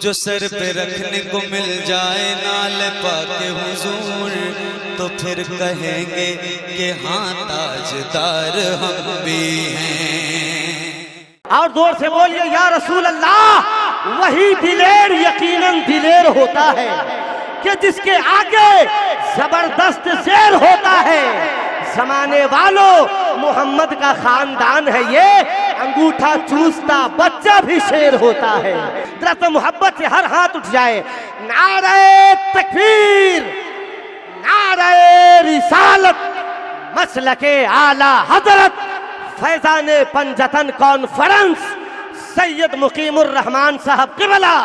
जो सर पे रखने को मिल जाए नाल पाके हुजूर, तो फिर कहेंगे कि हाँ ताजदार हम भी हैं। और जोर से बोलिए या रसूल अल्लाह। वही दिलेर यकीनन दिलेर होता है कि जिसके आगे जबरदस्त शेर होता है। जमाने वालों, मोहम्मद का खानदान है ये, अंगूठा चूसता बच्चा भी शेर होता है। जरा तो मोहब्बत से हर हाथ उठ जाए। नारे तकबीर, नारे रिसालत, मसलके आला हजरत फैजान पंजतन कॉन्फ्रेंस सैयद मुकीमुर रहमान साहब क़िबला।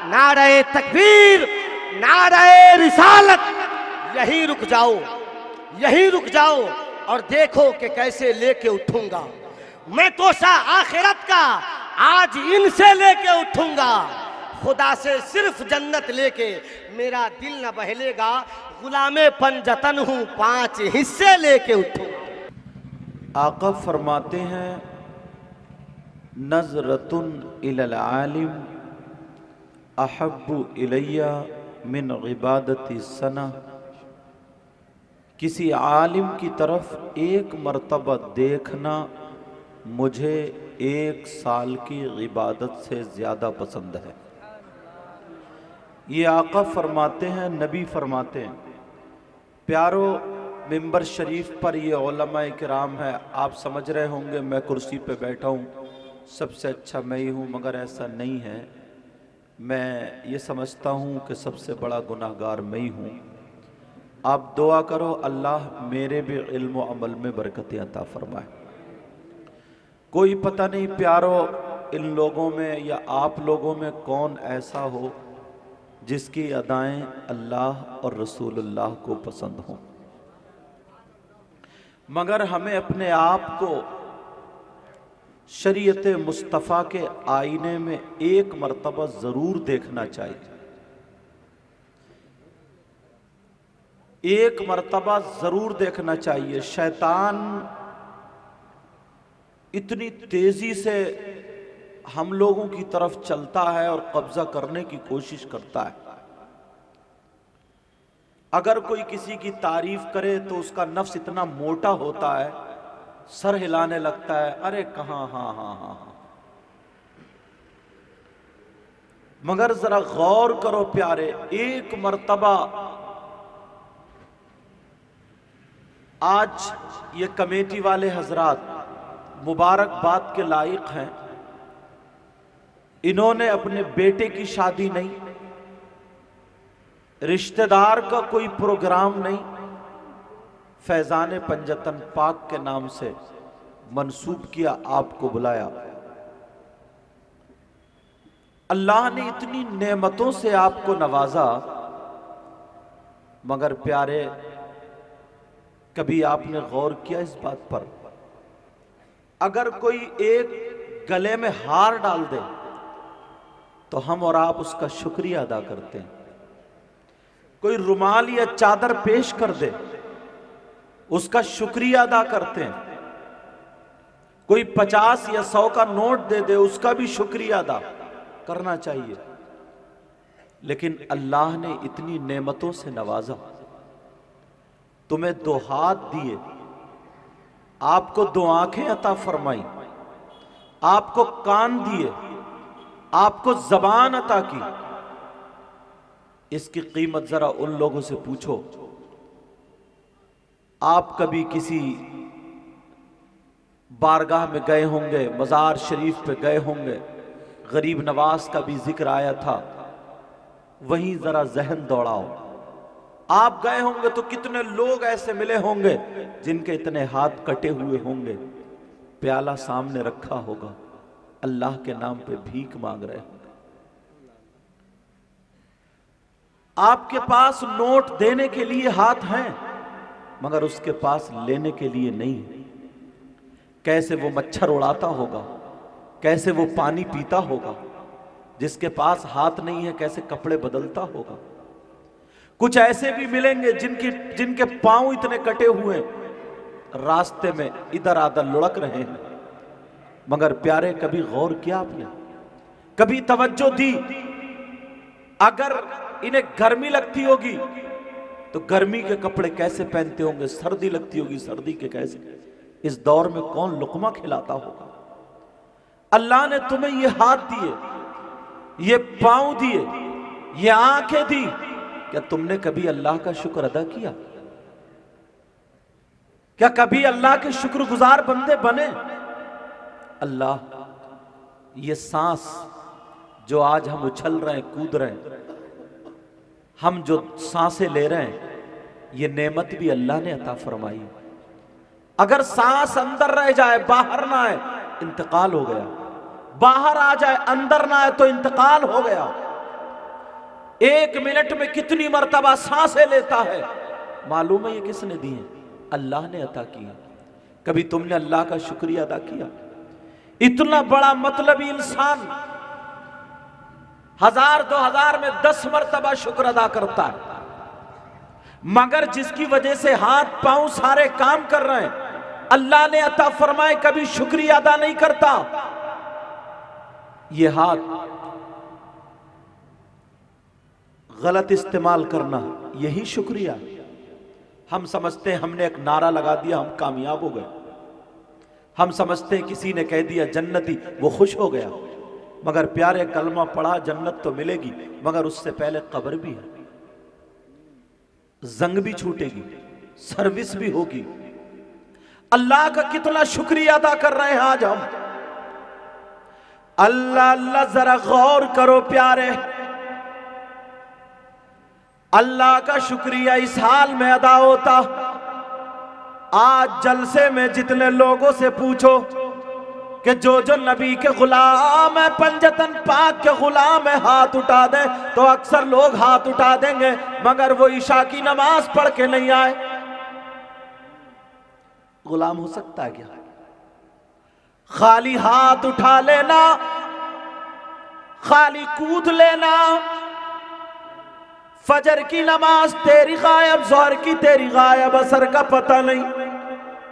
नारे तकबीर, नारे रिसालत। यहीं रुक जाओ, यहीं रुक जाओ और देखो कि कैसे लेके उठूंगा मैं तोशा आखिरत का। आज इनसे लेके उठूंगा, खुदा से सिर्फ जन्नत लेके मेरा दिल न बहलेगा। गुलामे पंजतन हूँ, 5 हिस्से लेके उठूंगा। आका फरमाते हैं नज़रतुन इलल आलिम अहब्बु इलैया मिन इबादती सना। किसी आलिम की तरफ एक मर्तबा देखना मुझे 1 साल की इबादत से ज़्यादा पसंद है। ये आका फरमाते हैं, नबी फरमाते हैं। प्यारो, मिंबर शरीफ पर ये उलमा किराम है। आप समझ रहे होंगे मैं कुर्सी पे बैठा हूँ, सबसे अच्छा मैं ही हूँ, मगर ऐसा नहीं है। मैं ये समझता हूँ कि सबसे बड़ा गुनाहगार मैं ही हूँ। आप दुआ करो अल्लाह मेरे भी इल्म व अमल में बरकतें अता फरमाए। कोई पता नहीं प्यारो, इन लोगों में या आप लोगों में कौन ऐसा हो जिसकी अदाएं अल्लाह और रसूलुल्लाह को पसंद हों, मगर हमें अपने आप को शरीयत मुस्तफ़ा के आईने में एक मर्तबा ज़रूर देखना चाहिए। एक मर्तबा ज़रूर देखना चाहिए। शैतान इतनी तेज़ी से हम लोगों की तरफ चलता है और कब्ज़ा करने की कोशिश करता है। अगर कोई किसी की तारीफ करे तो उसका नफ्स इतना मोटा होता है, सर हिलाने लगता है, अरे कहाँ, हाँ हाँ हाँ हाँ। मगर जरा गौर करो प्यारे, एक मर्तबा आज ये कमेटी वाले हजरात मुबारकबाद के लायक हैं। इन्होंने अपने बेटे की शादी नहीं, रिश्तेदार का कोई प्रोग्राम नहीं, फैजान पंजतन पाक के नाम से मंसूब किया, आपको बुलाया। अल्लाह ने इतनी नेमतों से आपको नवाजा, मगर प्यारे कभी आपने गौर किया इस बात पर? अगर कोई एक गले में हार डाल दे तो हम और आप उसका शुक्रिया अदा करते हैं। कोई रुमाल या चादर पेश कर दे उसका शुक्रिया अदा करते हैं। कोई 50 या 100 का नोट दे दे उसका भी शुक्रिया अदा करना चाहिए। लेकिन अल्लाह ने इतनी नेमतों से नवाजा, तुम्हें 2 हाथ दिए, आपको 2 आंखें अता फरमाई, आपको कान दिए, आपको जबान अता की। इसकी कीमत जरा उन लोगों से पूछो। आप कभी किसी बारगाह में गए होंगे, मज़ार शरीफ पे गए होंगे, गरीब नवाज का भी जिक्र आया था, वहीं जरा जहन दौड़ाओ। आप गए होंगे तो कितने लोग ऐसे मिले होंगे जिनके इतने हाथ कटे हुए होंगे, प्याला सामने रखा होगा, अल्लाह के नाम पे भीख मांग रहे होंगे। आपके पास नोट देने के लिए हाथ हैं, मगर उसके पास लेने के लिए नहीं। कैसे वो मच्छर उड़ाता होगा, कैसे वो पानी पीता होगा, जिसके पास हाथ नहीं है कैसे कपड़े बदलता होगा। कुछ ऐसे भी मिलेंगे जिनके पांव इतने कटे हुए, रास्ते में इधर आधर लुढ़क रहे हैं। मगर प्यारे कभी गौर किया आपने, कभी तवज्जो दी अगर इन्हें गर्मी लगती होगी तो गर्मी के कपड़े कैसे पहनते होंगे, सर्दी लगती होगी सर्दी के कैसे, इस दौर में कौन लुकमा खिलाता होगा। अल्लाह ने तुम्हें ये हाथ दिए, ये पांव दिए, ये आंखें दी, क्या तुमने कभी अल्लाह का शुक्र अदा किया? क्या कभी अल्लाह के शुक्रगुजार बंदे बने? अल्लाह, ये सांस जो आज हम उछल रहे हैं, कूद रहे हैं, हम जो सांसें ले रहे हैं, ये नेमत भी अल्लाह ने अता फरमाई। अगर सांस अंदर रह जाए, बाहर ना आए, इंतकाल हो गया। बाहर आ जाए, अंदर ना आए, तो इंतकाल हो गया। 1 मिनट में कितनी मर्तबा सांसें लेता है, मालूम है ये किसने दी है? अल्लाह ने अता की है। कभी तुमने अल्लाह का शुक्रिया अदा किया? इतना बड़ा मतलबी इंसान 1000-2000 में 10 मर्तबा शुक्र अदा करता है, मगर जिसकी वजह से हाथ पांव सारे काम कर रहे हैं, अल्लाह ने अता फरमाए, कभी शुक्रिया अदा नहीं करता। ये हाथ गलत इस्तेमाल करना, यही शुक्रिया। हम समझते हैं हमने एक नारा लगा दिया, हम कामयाब हो गए। हम समझते हैं किसी ने कह दिया जन्नती, वो खुश हो गया। मगर प्यारे, कलमा पढ़ा, जन्नत तो मिलेगी, मगर उससे पहले कब्र भी है, जंग भी छूटेगी, सर्विस भी होगी। अल्लाह का कितना शुक्रिया अदा कर रहे हैं आज हम। अल्लाह अल्लाह, जरा गौर करो प्यारे, अल्लाह का शुक्रिया इस हाल में अदा होता। आज जलसे में जितने लोगों से पूछो कि जो जो नबी के गुलाम है, पंजतन पाक के गुलाम है, हाथ उठा दे, तो अक्सर लोग हाथ उठा देंगे, मगर वो ईशा की नमाज पढ़ के नहीं आए। गुलाम हो सकता है क्या? खाली हाथ उठा लेना, खाली कूद लेना, फजर की नमाज तेरी गायब, जोहर की तेरी गायब, असर का पता नहीं,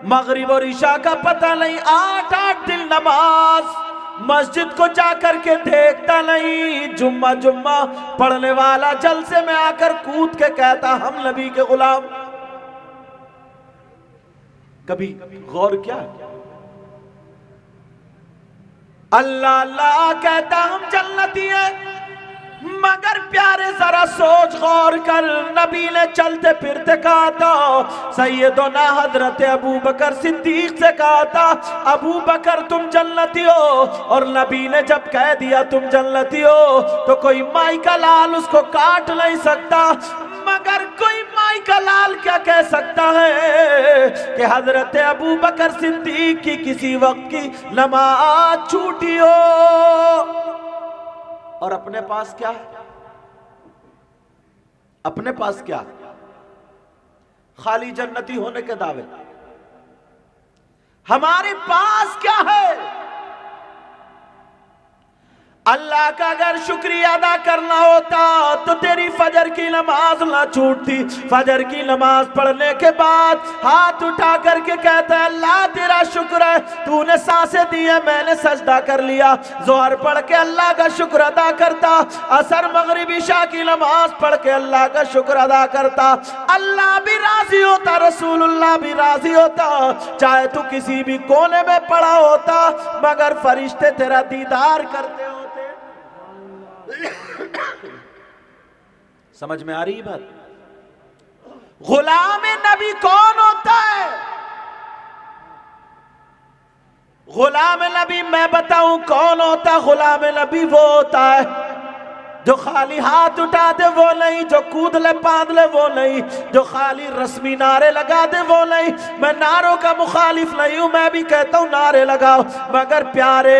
मगरिब और ईशा का पता नहीं, 8-8 दिन नमाज, मस्जिद को जाकर के देखता नहीं, जुम्मा जुम्मा पढ़ने वाला जलसे में आकर कूद के कहता हम नबी के गुलाम। कभी गौर क्या? अल्लाह अल्लाह कहता हम जन्नती हैं, मगर प्यारे जरा सोच गौर कर, नबी ने चलते फिरते कहा था, सैयदना हजरत अबू बकर सिद्दीक से कहा था, अबू बकर तुम जन्नती हो। और नबी ने जब कह दिया तुम जन्नती हो, तो कोई माई का लाल उसको काट नहीं सकता, मगर कोई माई का लाल क्या कह सकता है कि हजरत अबू बकर सिद्दीक की किसी वक्त की नमाज छूटी हो। और अपने पास क्या है? अपने पास क्या? खाली जन्नती होने के दावे। हमारे पास क्या है? अल्लाह का अगर शुक्रिया अदा करना होता तो तेरी फजर की नमाज ना छूटती। फजर की नमाज पढ़ने के बाद हाथ उठा करके कहता है अल्लाह तेरा शुक्र है, तूने सांसें दी है, मैंने सजदा कर लिया। जोहर पढ़ के अल्लाह का शुक्र अदा करता, असर मगरिब इशा की नमाज पढ़ के अल्लाह का शुक्र अदा करता। अल्लाह भी राजी होता, रसूलुल्लाह भी राजी होता, चाहे तू किसी भी कोने में पड़ा होता, मगर फरिश्ते तेरा दीदार करते होते। समझ में आ रही बात? गुलाम नबी कौन होता है? गुलाम नबी मैं बताऊं कौन होता? गुलाम नबी वो होता है जो खाली हाथ उठा दे वो नहीं, जो कूद ले पाद ले वो नहीं, जो खाली रस्मी नारे लगा दे वो नहीं। मैं नारों का मुखालिफ नहीं हूं, मैं भी कहता हूं नारे लगाओ, मगर प्यारे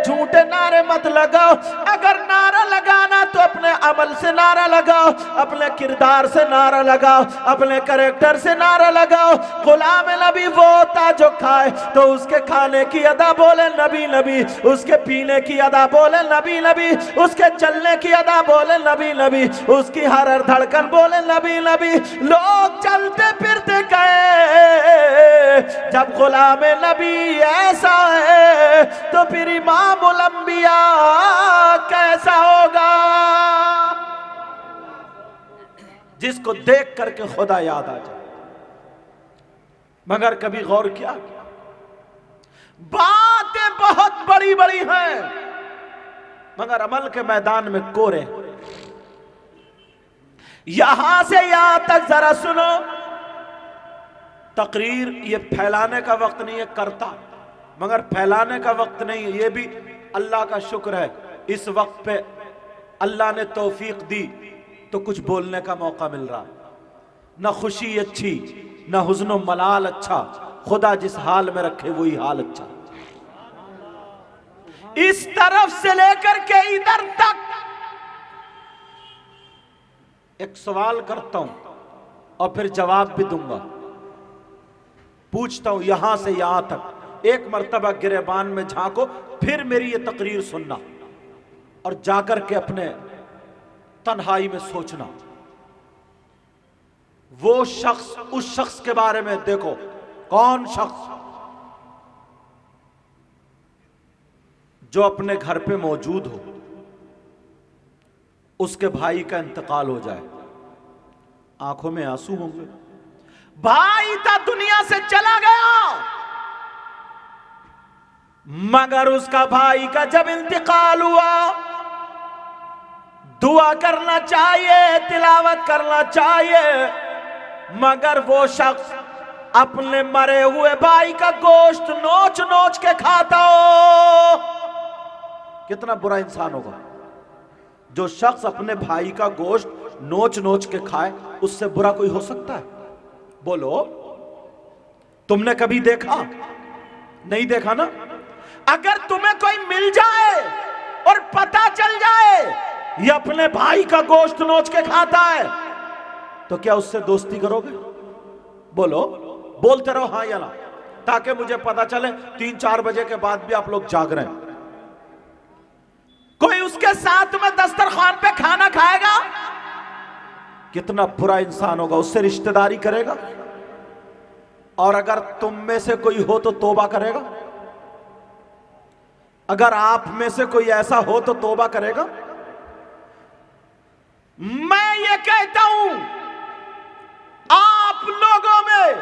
झूठे नारे मत लगाओ। अगर नारा लगाना तो अपने अमल से नारा लगाओ, अपने किरदार से नारा लगाओ, अपने कैरेक्टर से नारा लगाओ। गुलाम नबी वो होता जो खाए तो उसके खाने की अदा बोले नबी नबी, उसके पीने की अदा बोले नबी नबी, उसके चलने की अदा बोले नबी नबी, उसकी हर हर धड़कन बोले नबी नबी। लोग चलते फिरते कहे जब गुलाम नबी ऐसा है तो फिर इमामुल अंबिया कैसा होगा? जिसको देख करके खुदा याद आ जाए। मगर कभी गौर किया, बातें बहुत बड़ी बड़ी हैं मगर अमल के मैदान में कोरे। यहां से यहां तक जरा सुनो, तकरीर ये फैलाने का वक्त नहीं है, करता मगर फैलाने का वक्त नहीं है। ये भी अल्लाह का शुक्र है, इस वक्त पे अल्लाह ने तौफीक दी तो कुछ बोलने का मौका मिल रहा। न खुशी अच्छी न हुज़्न मलाल अच्छा, खुदा जिस हाल में रखे वही हाल अच्छा। इस तरफ से लेकर के इधर तक एक सवाल करता हूं और फिर जवाब भी दूंगा। पूछता हूं यहां से यहां तक, एक मर्तबा गिरेबान में झांको, फिर मेरी ये तकरीर सुनना और जाकर के अपने तन्हाई में सोचना। वो शख्स, उस शख्स के बारे में देखो, कौन शख्स जो अपने घर पे मौजूद हो, उसके भाई का इंतकाल हो जाए, आंखों में आंसू होंगे। भाई था दुनिया से चला गया, मगर उसका भाई का जब इंतकाल हुआ, दुआ करना चाहिए, तिलावत करना चाहिए, मगर वो शख्स अपने मरे हुए भाई का गोश्त नोच नोच के खाता हो। कितना बुरा इंसान होगा जो शख्स अपने भाई का गोश्त नोच नोच के खाए। उससे बुरा कोई हो सकता है? बोलो, तुमने कभी देखा? नहीं देखा ना। अगर तुम्हें कोई मिल जाए और पता चल जाए ये अपने भाई का गोश्त नोच के खाता है, तो क्या उससे दोस्ती करोगे? बोलो, बोलते रहो हाँ या ना, ताकि मुझे पता चले 3-4 बजे के बाद भी आप लोग जाग रहे हैं। कोई उसके साथ में दस्तरखान पे खाना खाएगा? कितना बुरा इंसान होगा, उससे रिश्तेदारी करेगा? और अगर तुम में से कोई हो तो तौबा करेगा? अगर आप में से कोई ऐसा हो तो तौबा करेगा? मैं ये कहता हूं, आप लोगों में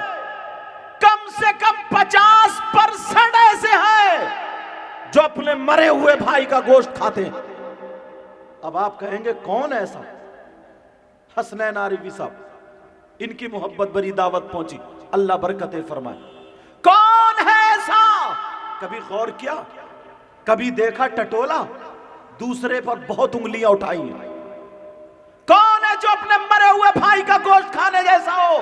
कम से कम 50% ऐसे हैं जो अपने मरे हुए भाई का गोश्त खाते हैं। अब आप कहेंगे कौन ऐसा? हसनैन आरिफी साहब, इनकी मोहब्बत भरी दावत पहुंची, अल्लाह बरकतें फरमाए। कौन है ऐसा? कभी गौर किया? कभी देखा टटोला? दूसरे पर बहुत उंगलियां उठाई हैं। कौन है जो अपने मरे हुए भाई का गोश्त खाने जैसा हो?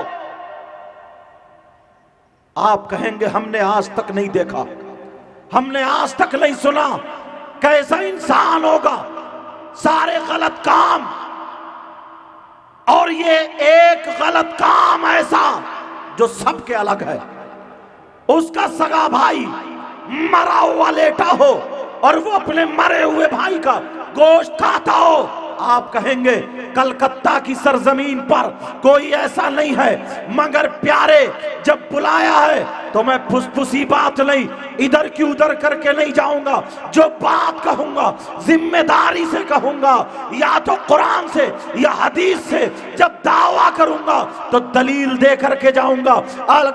आप कहेंगे हमने आज तक नहीं देखा, हमने आज तक नहीं सुना। कैसा इंसान होगा, सारे गलत काम, और ये एक गलत काम ऐसा जो सबके अलग है। उसका सगा भाई मरा हुआ लेटा हो और वो अपने मरे हुए भाई का गोश्त खाता हो। आप कहेंगे कलकत्ता की सरजमीन पर कोई ऐसा नहीं है, मगर प्यारे जब बुलाया है तो मैं फुसफुसी बात नहीं, इधर की उधर करके नहीं जाऊंगा। जो बात कहूंगा जिम्मेदारी से कहूंगा, या तो कुरान से या हदीस से। जब दावा करूंगा तो दलील दे करके जाऊंगा,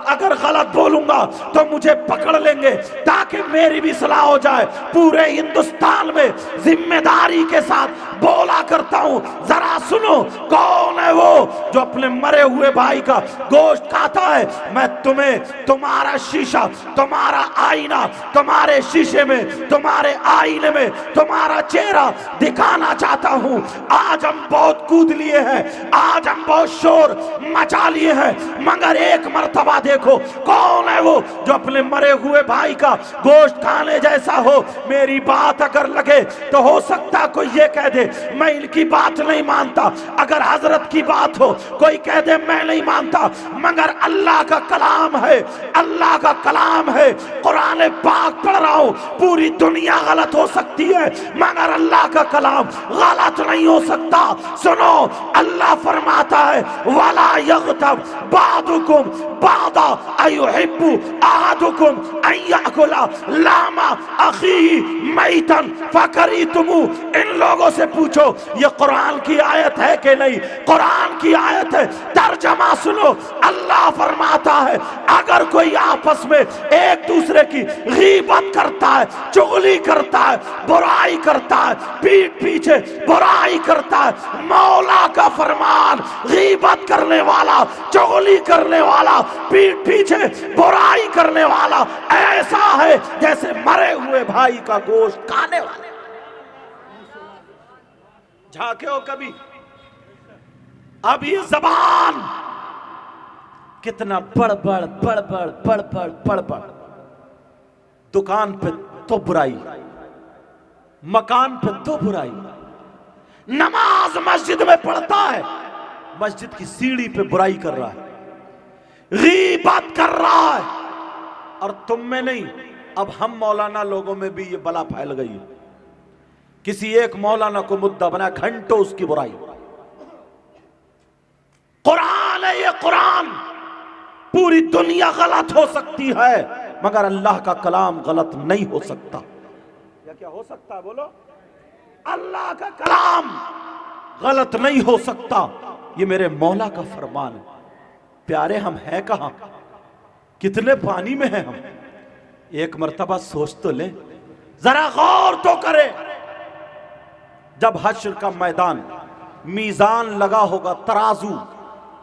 अगर गलत बोलूंगा तो मुझे पकड़ लेंगे, ताकि मेरी भी सलाह हो जाए। पूरे हिंदुस्तान में जिम्मेदारी के साथ बोला करता हूं। जरा सुनो, कौन है वो जो अपने मरे हुए भाई का गोश्त खाता है? मैं तुम्हें तुम्हारा शीशा, तुम्हारा आईना, तुम्हारे शीशे में, तुम्हारे आईने में तुम्हारा चेहरा दिखाना चाहता हूं। आज हम बहुत कूद लिए हैं, आज हम बहुत शोर मचा लिए हैं, मगर एक मर्तबा देखो कौन है वो जो अपने मरे हुए भाई का गोश्त खाने जैसा हो। मेरी बात अगर लगे तो हो सकता कोई ये कह दे मैं इनकी बात नहीं मानता, अगर हजरत की बात हो कोई कह दे मैं नहीं मानता, मगर अल्लाह का कलाम है, अल्लाह का कलाम है। कुरान पाक पढ़ रहा हूं, पूरी दुनिया गलत हो सकती है मगर अल्लाह का कलाम गलत नहीं हो सकता। सुनो, अल्लाह फरमाता है वला यग़तब बादुकुम बादा अयुहिब्बु अहदुकुम अन याकुला लामा अखीही मैतन फकरीतुमु। इन लोगों से पूछो ये कुरान की आयत है कि नहीं? कुरान की आयत आयत है, तर्जमा सुनो। अल्लाह फरमाता है अगर कोई आपस में एक दूसरे की गीबत करता है, चुगली करता है, बुराई करता है, पीठ पीछे बुराई करता है, मौला का फरमान, गीबत करने वाला, चुगली करने वाला, पीठ पीछे बुराई करने वाला ऐसा है जैसे मरे हुए भाई का गोश्त खाने वाले। झांके हो कभी? अब ये जबान कितना बड़बड़ बड़बड़ बड़बड़ बड़बड़, दुकान पे तो बुराई, मकान पे तो बुराई, नमाज मस्जिद में पढ़ता है, मस्जिद की सीढ़ी पे बुराई कर रहा है, गीबत कर रहा है। और तुम में नहीं, अब हम मौलाना लोगों में भी ये बला फैल गई है। किसी एक मौलाना को मुद्दा बना, घंटों उसकी बुराई। कुरान है ये, कुरान। पूरी दुनिया गलत हो सकती है मगर अल्लाह का कलाम गलत नहीं हो सकता। या क्या हो सकता है? बोलो। अल्लाह का कलाम गलत नहीं हो सकता। ये मेरे मौला का फरमान है। प्यारे हम हैं कहां? कितने पानी में हैं हम? एक मर्तबा सोच तो ले, जरा गौर तो करे। जब हश्र का मैदान, मीजान लगा होगा, तराजू,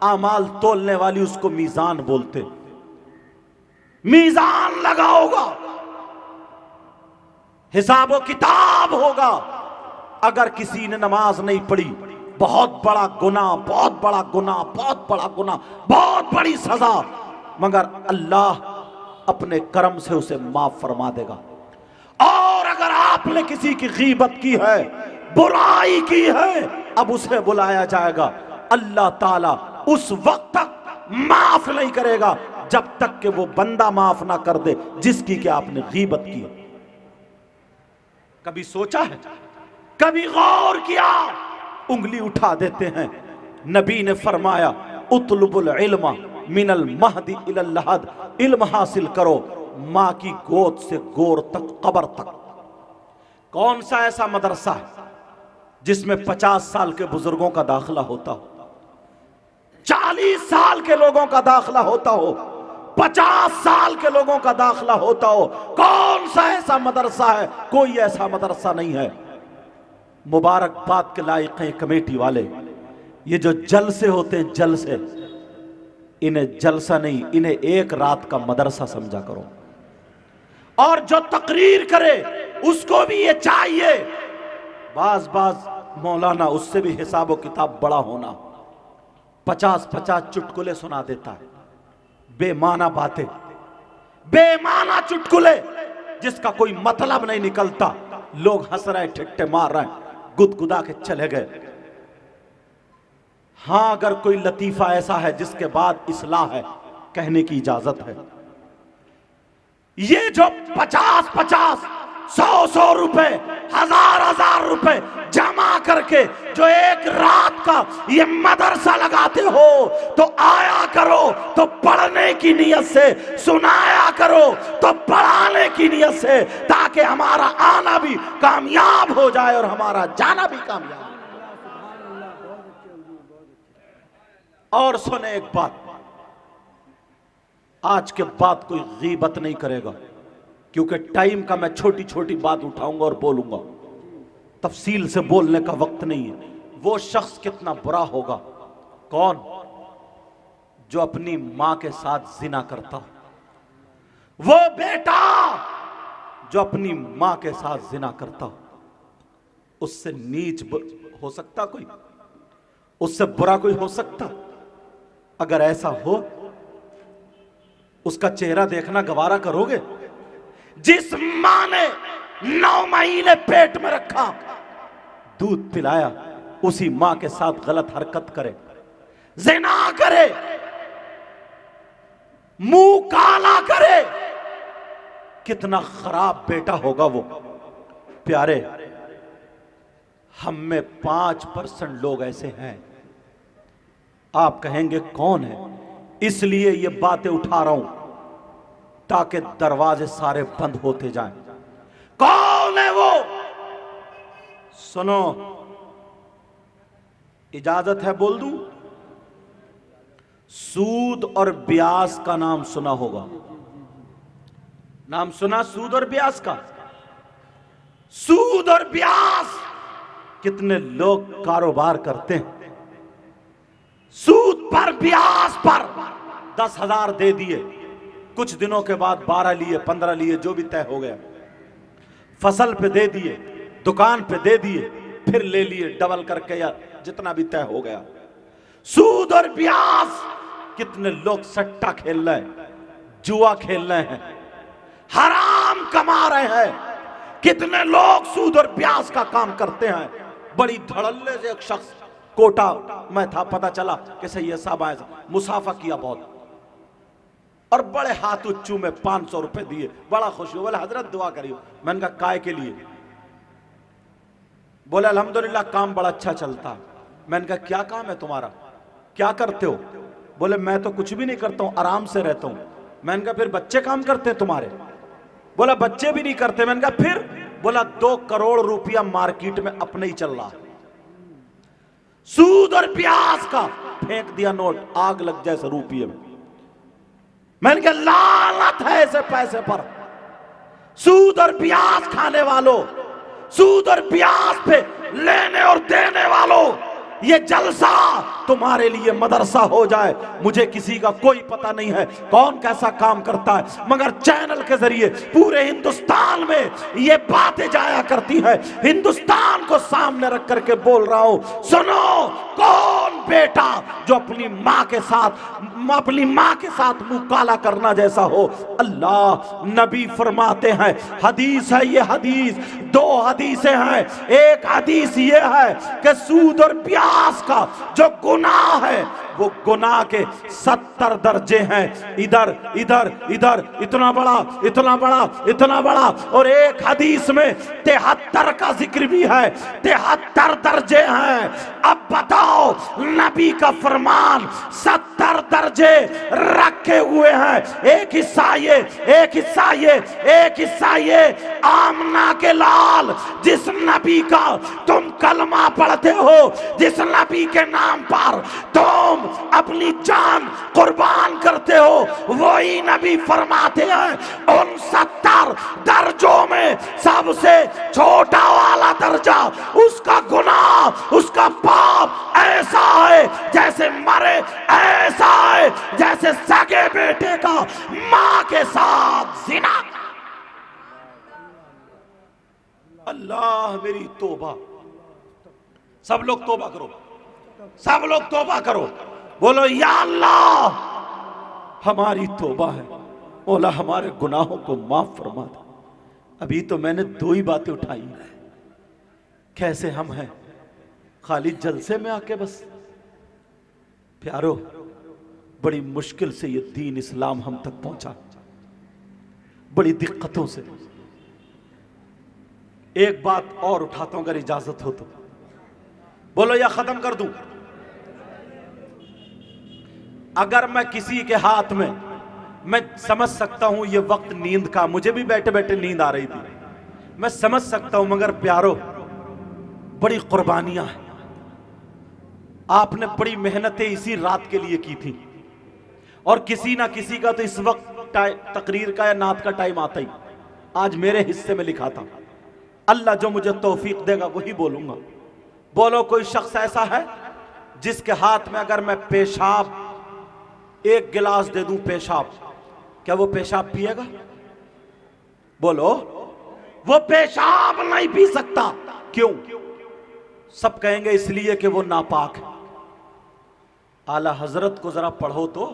आमाल तोलने वाली उसको मीजान बोलते, मीजान लगा होगा, हिसाब किताब होगा। अगर किसी ने नमाज नहीं पढ़ी, बहुत बड़ा गुनाह, बहुत बड़ा गुनाह, बहुत बड़ा गुनाह, बहुत बड़ी सजा, मगर अल्लाह अपने करम से उसे माफ फरमा देगा। और अगर आपने किसी की गीबत की है, बुराई की है, अब उसे बुलाया जाएगा। अल्लाह ताला उस वक्त तक माफ नहीं करेगा जब तक कि वो बंदा माफ ना कर दे जिसकी कि आपने गीबत की। कभी सोचा है? कभी गौर किया? उंगली उठा देते हैं। नबी ने फरमाया उतलुबुल इल्मा मिनल महदी इलल लहद, इल्म हासिल करो मां की गोद से गोर तक, कब्र तक। कौन सा ऐसा मदरसा है जिसमें 50 साल के बुजुर्गों का दाखिला होता हो, 40 साल के लोगों का दाखिला होता हो, 50 साल के लोगों का दाखिला होता हो? कौन सा ऐसा मदरसा है? कोई ऐसा मदरसा नहीं है। मुबारकबाद के लायक हैं कमेटी वाले। ये जो जलसे होते हैं, जलसे, इन्हें जलसा नहीं, इन्हें एक रात का मदरसा समझा करो। और जो तकरीर करे उसको भी ये चाहिए, बाज मौलाना उससे भी हिसाब किताब बड़ा होना। 50-50 चुटकुले सुना देता है, बेमाना बातें, बेमाना चुटकुले जिसका कोई मतलब नहीं निकलता। लोग हंस रहे, ठिट्ठे मार रहे, गुदगुदा के चले गए। हां, अगर कोई लतीफा ऐसा है जिसके बाद इस्लाह है, कहने की इजाजत है। ये जो 50-50, 100-100 रुपए, 1000-1000 रुपए जमा करके जो एक रात का ये मदरसा लगाते हो, तो आया करो तो पढ़ने की नियत से, सुनाया करो तो पढ़ाने की नियत से, ताकि हमारा आना भी कामयाब हो जाए और हमारा जाना भी कामयाब। और सुने एक बात, आज के बाद कोई गीबत नहीं करेगा, क्योंकि टाइम का मैं छोटी छोटी बात उठाऊंगा और बोलूंगा, तफसील से बोलने का वक्त नहीं है। वो शख्स कितना बुरा होगा, कौन? जो अपनी मां के साथ जिना करता हो। वो बेटा जो अपनी मां के साथ जिना करता हो, उससे नीच हो सकता कोई? उससे बुरा कोई हो सकता? अगर ऐसा हो, उसका चेहरा देखना गवारा करोगे? जिस मां ने 9 महीने पेट में रखा, दूध पिलाया, उसी मां के साथ गलत हरकत करे, जिना करे, मुंह काला करे, कितना खराब बेटा होगा वो। प्यारे, हम में 5% लोग ऐसे हैं। आप कहेंगे कौन है? इसलिए ये बातें उठा रहा हूं ताकि दरवाजे सारे बंद होते जाएं। कौन है वो? सुनो, इजाजत है बोल दूं? सूद और ब्याज का नाम सुना होगा, नाम सुना सूद और ब्याज का। सूद और ब्याज कितने लोग कारोबार करते हैं। सूद पर ब्याज पर 10,000 दे दिए, कुछ दिनों के बाद 12 लिए, 15 लिए, जो भी तय हो गया। फसल पे दे दिए, दुकान पे दे दिए, फिर ले लिए डबल करके या जितना भी तय हो गया। सूद और ब्याज कितने लोग सट्टा खेल रहे हैं, जुआ खेल रहे हैं, हराम कमा रहे हैं। कितने लोग सूद और ब्याज का काम करते हैं। बड़ी धड़ल्ले से एक शख्स कोटा में था, पता चला कि सैयद साहब आए, मुसाफा किया बहुत और बड़े हाथ उच्चू में 500 रुपए दिए, बड़ा खुश हुआ। बोले हजरत दुआ करियो। मैंने कहा काय के लिए? बोले अल्हम्दुलिल्लाह काम बड़ा अच्छा चलता। मैंने कहा क्या काम है तुम्हारा, क्या करते हो? बोले मैं तो कुछ भी नहीं करता हूं, आराम से रहता हूं। मैंने कहा फिर बच्चे काम करते हैं तुम्हारे? बोला बच्चे भी नहीं करते। मैंने कहा फिर? बोला 2 करोड़ रुपया मार्केट में अपने ही चल रहा। सूद और ब्याज का फेंक दिया नोट, आग लग जाए रुपये में। मैंने कहा लानत है ऐसे पैसे पर। सूद और ब्याज खाने वालों, सूद और ब्याज पे लेने और देने वालों, ये जलसा तुम्हारे लिए मदरसा हो जाए। मुझे किसी का कोई पता नहीं है कौन कैसा काम करता है, मगर चैनल के जरिए पूरे हिंदुस्तान में ये बातें जाया करती है। हिंदुस्तान को सामने रख करके बोल रहा हूं, सुनो, कौन बेटा जो अपनी मां के साथ मुंह काला करना जैसा हो। अल्लाह नबी फरमाते हैं, हदीस है ये, हदीस 2 हदीसें हैं। एक हदीस ये है कि सूद और ब्याज का जो गुनाह है वो गुनाह के 70 दर्जे हैं। इधर इधर इधर, इतना बड़ा इतना बड़ा इतना बड़ा। और एक हदीस में 73 का जिक्र भी है, 73 दर्जे हैं। अब बताओ, नबी का फरमान 70 दर्जे रखे हुए हैं। एक हिस्सा ये, एक हिस्सा ये, एक हिस्सा ये। आमना के लाल, जिस नबी का तुम कलमा पढ़ते हो, जिस नबी के नाम पर तुम अपनी जान कुर्बान करते हो, वही नबी फरमाते हैं उन 70 दर्जों में सबसे छोटा वाला दर्जा, उसका गुनाह, उसका पाप ऐसा है जैसे मरे, ऐसा है जैसे सगे बेटे का मां के साथ जिना। अल्लाह मेरी तौबा। सब लोग तौबा करो, सब लोग तौबा करो। बोलो या अल्लाह, हमारी तौबा है, मौला हमारे गुनाहों को माफ फरमा दे। अभी तो मैंने 2 ही बातें उठाई, कैसे हम हैं खाली जलसे में आके बस। प्यारो, बड़ी मुश्किल से ये दीन इस्लाम हम तक पहुंचा, बड़ी दिक्कतों से। एक बात और उठाता हूं अगर इजाजत हो तो। बोलो या खत्म कर दूं? अगर मैं किसी के हाथ में, मैं समझ सकता हूं ये वक्त नींद का, मुझे भी बैठे बैठे नींद आ रही थी, मैं समझ सकता हूं, मगर प्यारो बड़ी कुर्बानियां हैं। आपने बड़ी मेहनतें इसी रात के लिए की थी, और किसी ना किसी का तो इस वक्त तकरीर का या नात का टाइम आता ही। आज मेरे हिस्से में लिखा था, अल्लाह जो मुझे तौफीक देगा वही बोलूंगा। बोलो कोई शख्स ऐसा है जिसके हाथ में अगर मैं पेशाब, 1 गिलास दे दूं पेशाब, क्या वो पेशाब पिएगा? बोलो, वो पेशाब नहीं पी सकता। क्यों? सब कहेंगे इसलिए कि वो नापाक है। आला हजरत को जरा पढ़ो तो,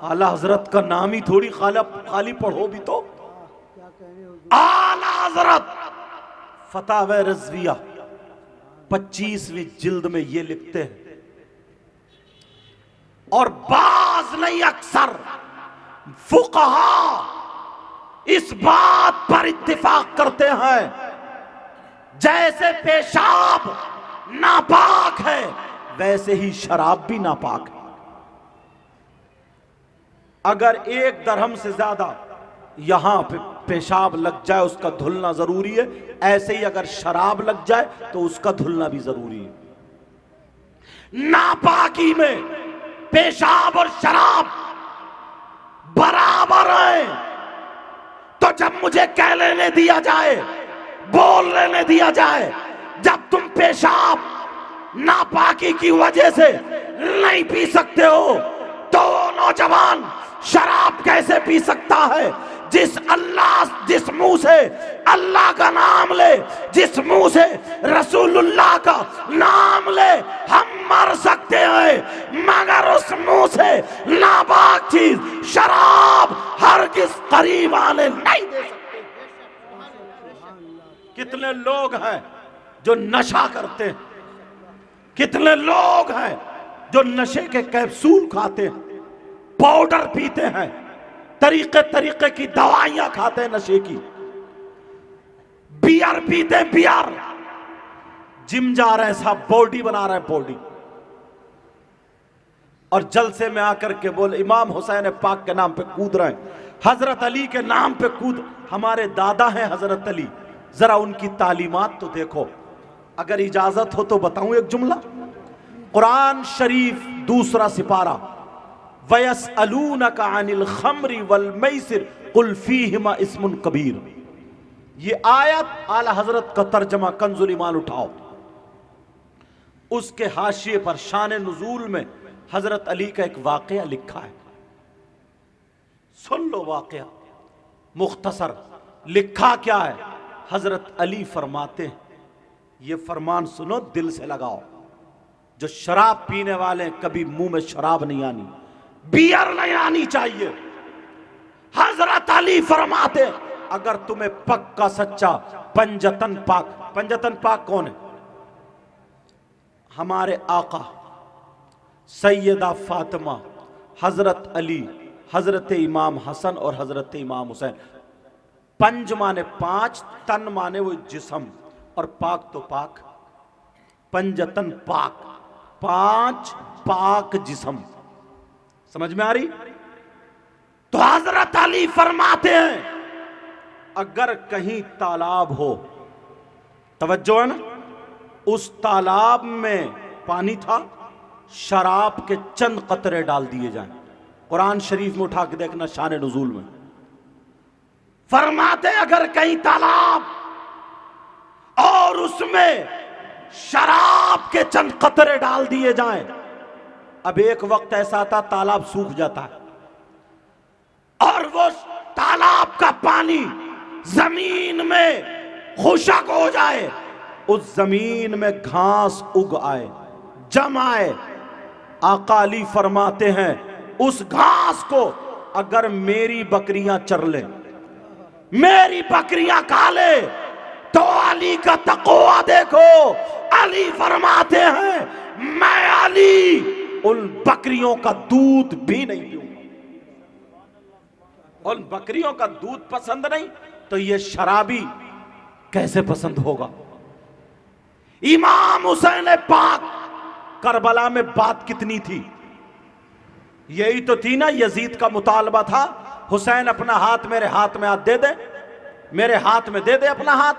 आला हजरत का नाम ही थोड़ी खाली पढ़ो भी तो। आला हजरत फतावा रज़विया 25वीं जिल्द में ये लिखते हैं, और बाज नहीं अक्सर फुक़हा इस बात पर इत्तिफाक करते हैं, जैसे पेशाब नापाक है वैसे ही शराब भी नापाक है। अगर 1 दरहम से ज्यादा यहां पे पेशाब लग जाए उसका धुलना जरूरी है, ऐसे ही अगर शराब लग जाए तो उसका धुलना भी जरूरी है। नापाकी में पेशाब और शराब बराबर है, तो जब मुझे कह लेने दिया जाए, बोल लेने दिया जाए, जब तुम पेशाब नापाकी की वजह से नहीं पी सकते हो, तो वो नौजवान शराब कैसे पी सकता है? जिस मुंह से अल्लाह का नाम ले, जिस मुंह से रसूलुल्लाह का नाम ले, हम मर सकते हैं, मगर उस मुंह से नापाक चीज शराब हरगिज़ करीब आने नहीं दे सकते। कितने लोग हैं जो नशा करते हैं, कितने लोग हैं जो नशे के कैप्सूल खाते हैं, पाउडर पीते हैं, तरीके तरीके की दवाइयां खाते हैं नशे की, बियर पीते हैं, बियर, जिम जा रहे हैं साहब, बॉडी बना रहे हैं, बॉडी, और जलसे में आकर के बोले इमाम हुसैन पाक के नाम पे कूद रहे हैं, हजरत अली के नाम पे कूद। हमारे दादा हैं हजरत अली, जरा उनकी तालीमात तो देखो। अगर इजाजत हो तो बताऊं एक जुमला, कुरान शरीफ दूसरा सिपारा, वयसअलूनका अनिल खम्रि वल मैसिर कुल फीहिमा इस्मुन कबीर, ये आयत आला हजरत का तर्जमा कंजुल ईमान उठाओ, उसके हाशिए पर शान नुजूल में हजरत अली का एक वाकया लिखा है, सुन लो वाकया मुख्तसर। लिखा क्या है? हजरत अली फरमाते हैं, ये फरमान सुनो, दिल से लगाओ, जो शराब पीने वाले कभी मुंह में शराब नहीं आनी, बियर नहीं आनी चाहिए। हजरत अली फरमाते, अगर तुम्हें पक्का सच्चा पंजतन पाक, पंजतन पाक कौन है? हमारे आका सैयदा फातिमा, हजरत अली, हजरत इमाम हसन और हजरत इमाम हुसैन। पंज माने पांच, तन माने वो जिस्म, और पाक तो पाक, पंजतन पाक, पांच पाक जिस्म। समझ में आ रही? तो हजरत अली फरमाते हैं, अगर कहीं तालाब हो, तवज्जो है ना, उस तालाब में पानी था, शराब के चंद कतरे डाल दिए जाएं, कुरान शरीफ में उठा के देखना शान नुजूल में फरमाते, अगर कहीं तालाब और उसमें शराब के चंद कतरे डाल दिए जाएं, अब एक वक्त ऐसा आता तालाब सूख जाता है और वो तालाब का पानी जमीन में खुशक हो जाए, उस जमीन में घास उग आए, जम आए। आका अली फरमाते हैं, उस घास को अगर मेरी बकरियां चर ले, मेरी बकरियां खा ले, तो अली का तक़वा देखो। अली फरमाते हैं, मैं अली उन बकरियों का दूध भी नहीं पीऊंगा। उन बकरियों का दूध पसंद नहीं तो ये शराबी कैसे पसंद होगा? इमाम हुसैन पाक, करबला में बात कितनी थी? यही तो थी ना, यजीद का मुतालबा था, हुसैन अपना हाथ मेरे हाथ में हाथ दे दे, मेरे हाथ में दे दे अपना हाथ,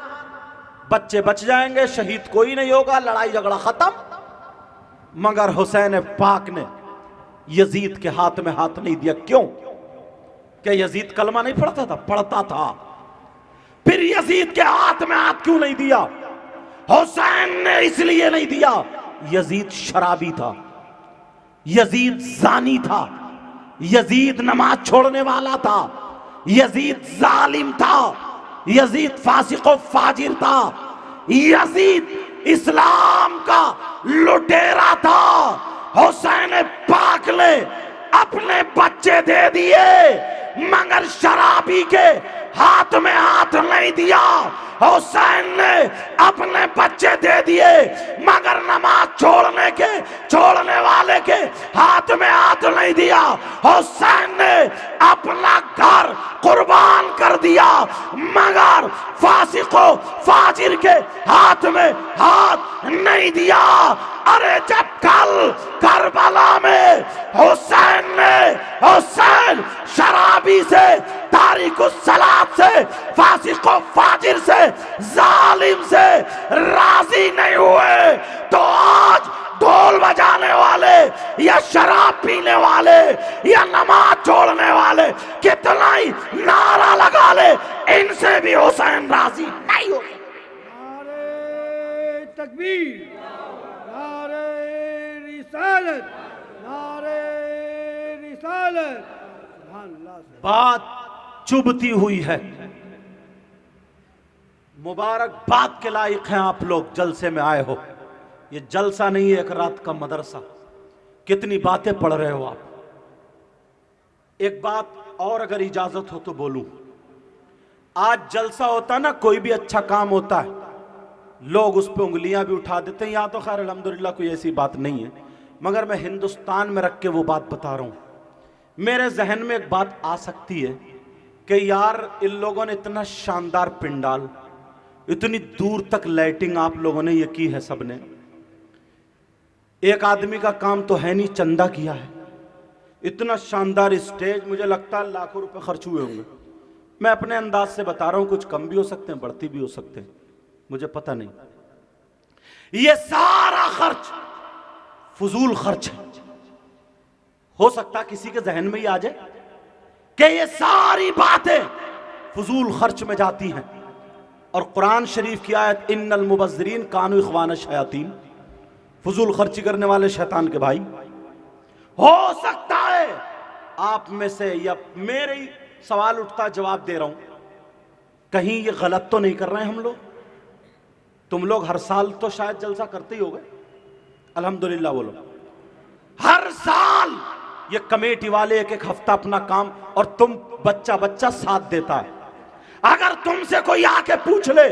बच्चे बच जाएंगे, शहीद कोई नहीं होगा, लड़ाई झगड़ा खत्म। मगर हुसैन पाक ने यजीद के हाथ में हाथ नहीं दिया। क्यों? क्या यजीद कलमा नहीं पढ़ता था? पढ़ता था। फिर यजीद के हाथ में हाथ क्यों नहीं दिया? हुसैन ने इसलिए नहीं दिया, यजीद शराबी था, यजीद जानी था, यजीद नमाज छोड़ने वाला था, यजीद जालिम था, यजीद फासिक व फाजिर था, यजीद इस्लाम का लुटेरा था। हुसैन पाक ने अपने बच्चे दे दिए मगर शराबी के हाथ में हाथ नहीं दिया। हुसैन ने अपने बच्चे दे दिए मगर नमाज छोड़ने वाले के हाथ में हाथ नहीं दिया। हुसैन ने अपना घर कुर्बान कर दिया मगर फासिको फाजिर के हाथ में हाथ नहीं दिया। अरे जब कल करबला में हुसैन शराबी से, तारिकुस सलात से, फासिको फाजिर से, जालिम से राजी नहीं हुए तो आज ढोल बजाने वाले या शराब पीने वाले या नमाज छोड़ने वाले कितना ही नारा लगा ले, इनसे भी हुसैन राजी नहीं हो। नारे तकबीर, नारे रिसालत, नारे रिसालत। सुभान अल्लाह। बात चुभती हुई है, मुबारकबाद के लायक हैं आप लोग, जलसे में आए हो। ये जलसा नहीं है, एक रात का मदरसा। कितनी बातें पढ़ रहे हो आप। एक बात और अगर इजाजत हो तो बोलूं। आज जलसा होता ना, कोई भी अच्छा काम होता है, लोग उस पर उंगलियां भी उठा देते हैं। यहां तो खैर अल्हम्दुलिल्लाह कोई ऐसी बात नहीं है, मगर मैं हिंदुस्तान में रख के वो बात बता रहा हूं। मेरे जहन में एक बात आ सकती है कि यार इन लोगों ने इतना शानदार पिंडाल, इतनी दूर तक लाइटिंग आप लोगों ने ये की है सबने। एक आदमी का काम तो है नहीं, चंदा किया है। इतना शानदार स्टेज, मुझे लगता है लाखों रुपए खर्च हुए होंगे। मैं अपने अंदाज से बता रहा हूं, कुछ कम भी हो सकते हैं, बढ़ती भी हो सकते हैं, मुझे पता नहीं। ये सारा खर्च फजूल खर्च है। हो सकता किसी के जहन में ही आ जाए कि ये सारी बातें फजूल खर्च में जाती हैं। और कुरान शरीफ की आयत इन्नल मुबज्जिरीन कानू इख्वान शयातीन, फजूल खर्ची करने वाले शैतान के भाई। हो सकता है आप में से, या मेरे ही सवाल उठता, जवाब दे रहा हूं, कहीं ये गलत तो नहीं कर रहे हैं हम लोग। तुम लोग हर साल तो शायद जलसा करते ही होगे, अल्हम्दुलिल्लाह बोलो। हर साल ये कमेटी वाले एक एक हफ्ता अपना काम, और तुम बच्चा बच्चा साथ देता है। अगर तुमसे कोई आके पूछ ले,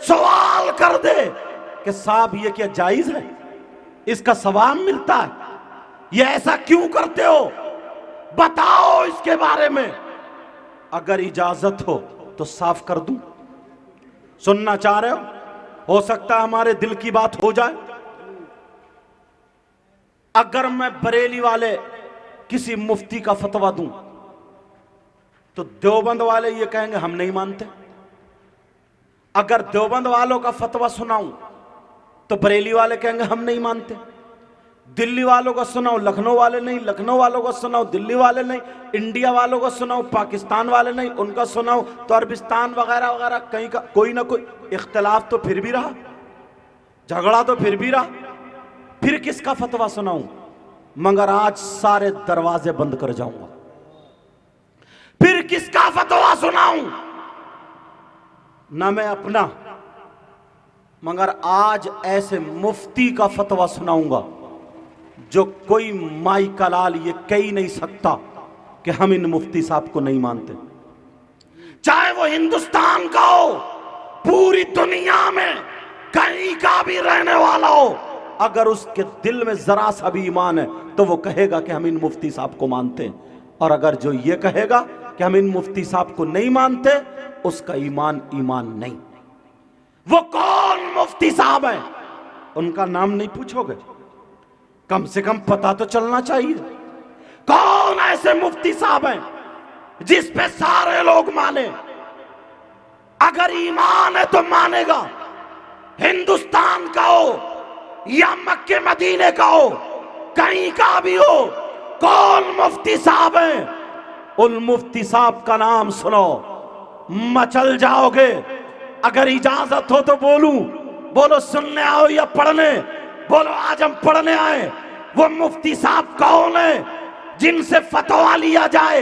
सवाल कर दे कि साहब ये क्या जायज है, इसका सवाब मिलता है, ये ऐसा क्यों करते हो, बताओ इसके बारे में। अगर इजाजत हो तो साफ कर दूं। सुनना चाह रहे हो सकता है हमारे दिल की बात हो जाए। अगर मैं बरेली वाले किसी मुफ्ती का फतवा दूं तो देवबंद वाले ये कहेंगे हम नहीं मानते। अगर देवबंद वालों का फतवा सुनाऊं तो बरेली वाले कहेंगे हम नहीं मानते। दिल्ली वालों को सुनाओ, लखनऊ वाले नहीं, लखनऊ वालों को सुनाओ, दिल्ली वाले नहीं, इंडिया वालों को सुनाओ, पाकिस्तान वाले नहीं, उनका सुनाओ तो अरबिस्तान वगैरह वगैरह कहीं का कोई ना कोई इख्तलाफ तो फिर भी रहा, झगड़ा तो फिर भी रहा। फिर किसका फतवा सुनाऊं? मगर आज सारे दरवाजे बंद कर जाऊंगा। फिर किसका फतवा सुनाऊं? ना मैं अपना, मगर आज ऐसे मुफ्ती का फतवा सुनाऊंगा जो कोई माई का लाल ये कह ही नहीं सकता कि हम इन मुफ्ती साहब को नहीं मानते। चाहे वो हिंदुस्तान का हो, पूरी दुनिया में कहीं का भी रहने वाला हो, अगर उसके दिल में जरा सा भी ईमान है तो वो कहेगा कि हम इन मुफ्ती साहब को मानते हैं। और अगर जो ये कहेगा कि हम इन मुफ्ती साहब को नहीं मानते, उसका ईमान नहीं। वो कौन मुफ्ती साहब है? उनका नाम नहीं पूछोगे? कम से कम पता तो चलना चाहिए। कौन ऐसे मुफ्ती साहब हैं जिस पे सारे लोग माने? अगर ईमान है तो मानेगा, हिंदुस्तान का हो या मक्के मदीने का हो, कहीं का भी हो। कौन मुफ्ती साहब हैं? उन मुफ्ती साहब का नाम सुनो, मचल जाओगे। अगर इजाजत हो तो बोलूं, बोलो सुनने आओ या पढ़ने? बोलो आज हम पढ़ने आए। वो मुफ्ती साहब कौन है जिनसे फतवा लिया जाए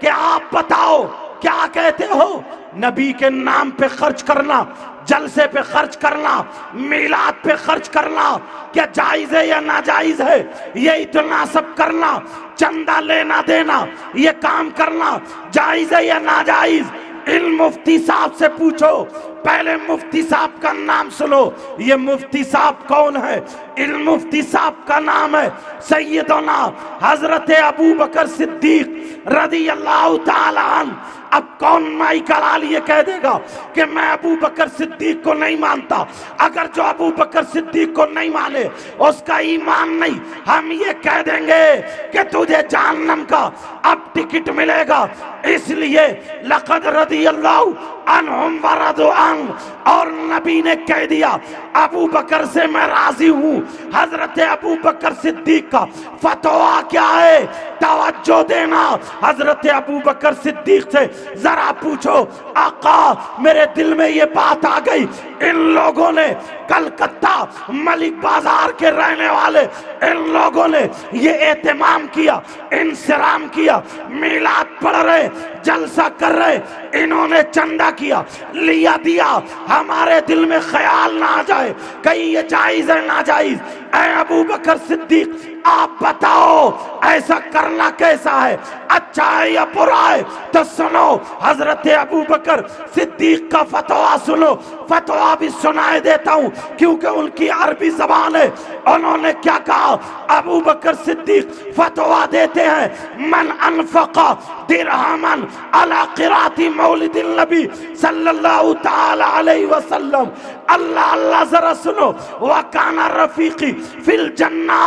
कि आप बताओ क्या कहते हो? नबी के नाम पे खर्च करना, जलसे पे खर्च करना, मिलाद पे खर्च करना क्या जायज है या नाजायज है? ये इतना सब करना, चंदा लेना देना, ये काम करना जायज है या नाजायज? इन मुफ्ती साहब से पूछो। पहले मुफ्ती साहब का नाम सुनो। ये मुफ्ती साहब कौन है? इन मुफ्ती साहब का नाम है सैयदना हजरत अबू बकर सिद्दीक रज़ी अल्लाह ताला अन्हु। अब कौन माई कलाल ये कह देगा कि मैं अबू बकर सिद्दीक को नहीं मानता? अगर जो अबू बकर सिद्दीक को नहीं माने उसका ईमान नहीं। हम ये कह देंगे कि तुझे जहन्नम का अब टिकट मिलेगा। इसलिए लक़द रज़ियल्लाहु अन्हुम व रज़ू अन्हु, और नबी ने कह दिया अबू बकर से मैं राजी हूँ। हजरत अबू बकर सिद्दीक का फतवा क्या है? तवज्जो देना। हजरत अबू बकर सिद्दीक से जरा पूछो, आका मेरे दिल में ये बात आ गई, इन लोगों ने कलकत्ता मलिक बाजार के रहने वाले इन लोगों ने ये एहतमाम किया, इंसराम किया, मिलाद पढ़ रहे, जलसा कर रहे, इन्होंने चंदा किया, लिया दिया, हमारे दिल में ख्याल ना आ जाए कहीं ये जायज है ना जायज। ऐ अबू बकर सिद्दीक आप बताओ ऐसा करना कैसा है, अच्छा है या बुरा है? तो सुनो हजरत अबू बकर सिद्दीक का फतवा सुनो। फतवा भी सुनाए देता हूं क्योंकि उनकी अरबी जबान है। उन्होंने क्या कहा? अबू बकर सिद्दीक फतवा देते हैं, मन अनफका दिरहमन अला क़िराती मौलिदिन नबी सल्लल्लाहु ताला अलैहि वसल्लम। अल्लाह अल्लाह जरा सुनो। वकाना रफीकी फिल जन्ना।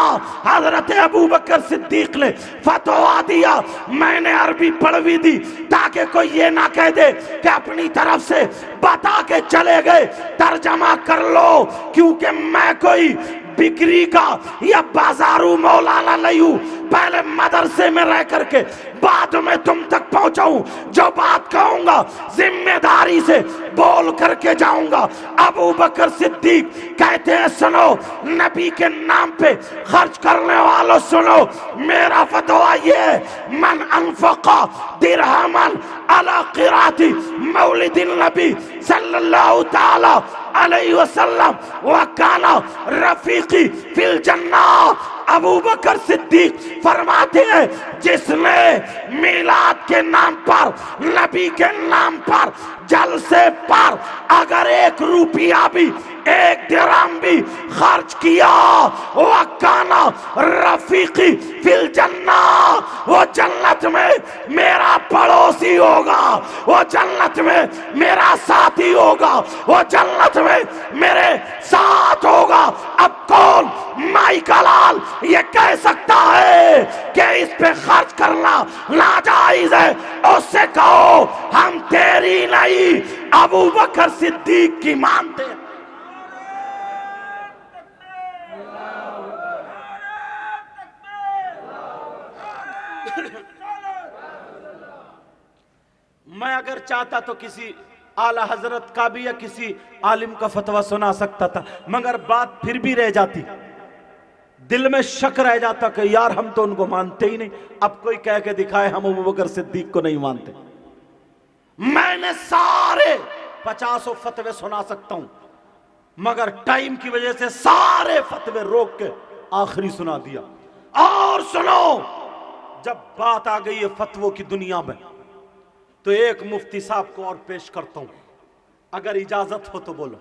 हजरत अबू बकर सिद्दीक ने फतवा दिया, मैंने अरबी पढ़ भी दी ताकि कोई ये ना कह दे कि अपनी तरफ से बता के चले गए। तर्जमा कर लो, क्योंकि मैं कोई बिक्री का या बाजारू मौलाना नहीं हूं। पहले मदरसे में रह करके बाद में तुम तक पहुंचाऊं। जो बात कहूंगा जिम्मेदारी से बोल करके जाऊंगा। अबू बकर सिद्दीक कहते हैं, सुनो नबी के नाम पे खर्च करने वालों सुनो, मेरा फतवा ये है, मन अनफका दिरहमन अला क़िराती मौलिदिन नबी सल्लल्लाहु ताला अलैहि वसल्लम व काना रफीकी फिल जन्ना। अबू बकर सिद्दीक फरमाते हैं, जिसने मिलाद के नाम पर, नबी के नाम पर, जलसे पर अगर 1 रुपया भी, 1 दिरहम भी खर्च किया, वह काना रफीकी फिल जन्ना, वो जन्नत में मेरा पड़ोसी होगा, वो जन्नत में मेरा साथी होगा, वो जन्नत में मेरे साथ होगा। अब कौन माई का लाल ये कह सकता है कि इस पे खर्च करना नाजायज है? उससे कहो हम तेरी नहीं अबू बकर सिद्दीक की मानते हैं। मैं अगर चाहता तो किसी आला हजरत का भी या किसी आलिम का फतवा सुना सकता था, मगर बात फिर भी रह जाती, दिल में शक रह जाता कि यार हम तो उनको मानते ही नहीं। अब कोई कह के दिखाए हम अबू बकर सिद्दीक को नहीं मानते। मैंने सारे 50 फतवे सुना सकता हूं, मगर टाइम की वजह से सारे फतवे रोक के आखिरी सुना दिया। और सुनो, जब बात आ गई है फतवों की दुनिया में, तो एक मुफ्ती साहब को और पेश करता हूं, अगर इजाजत हो तो बोलो।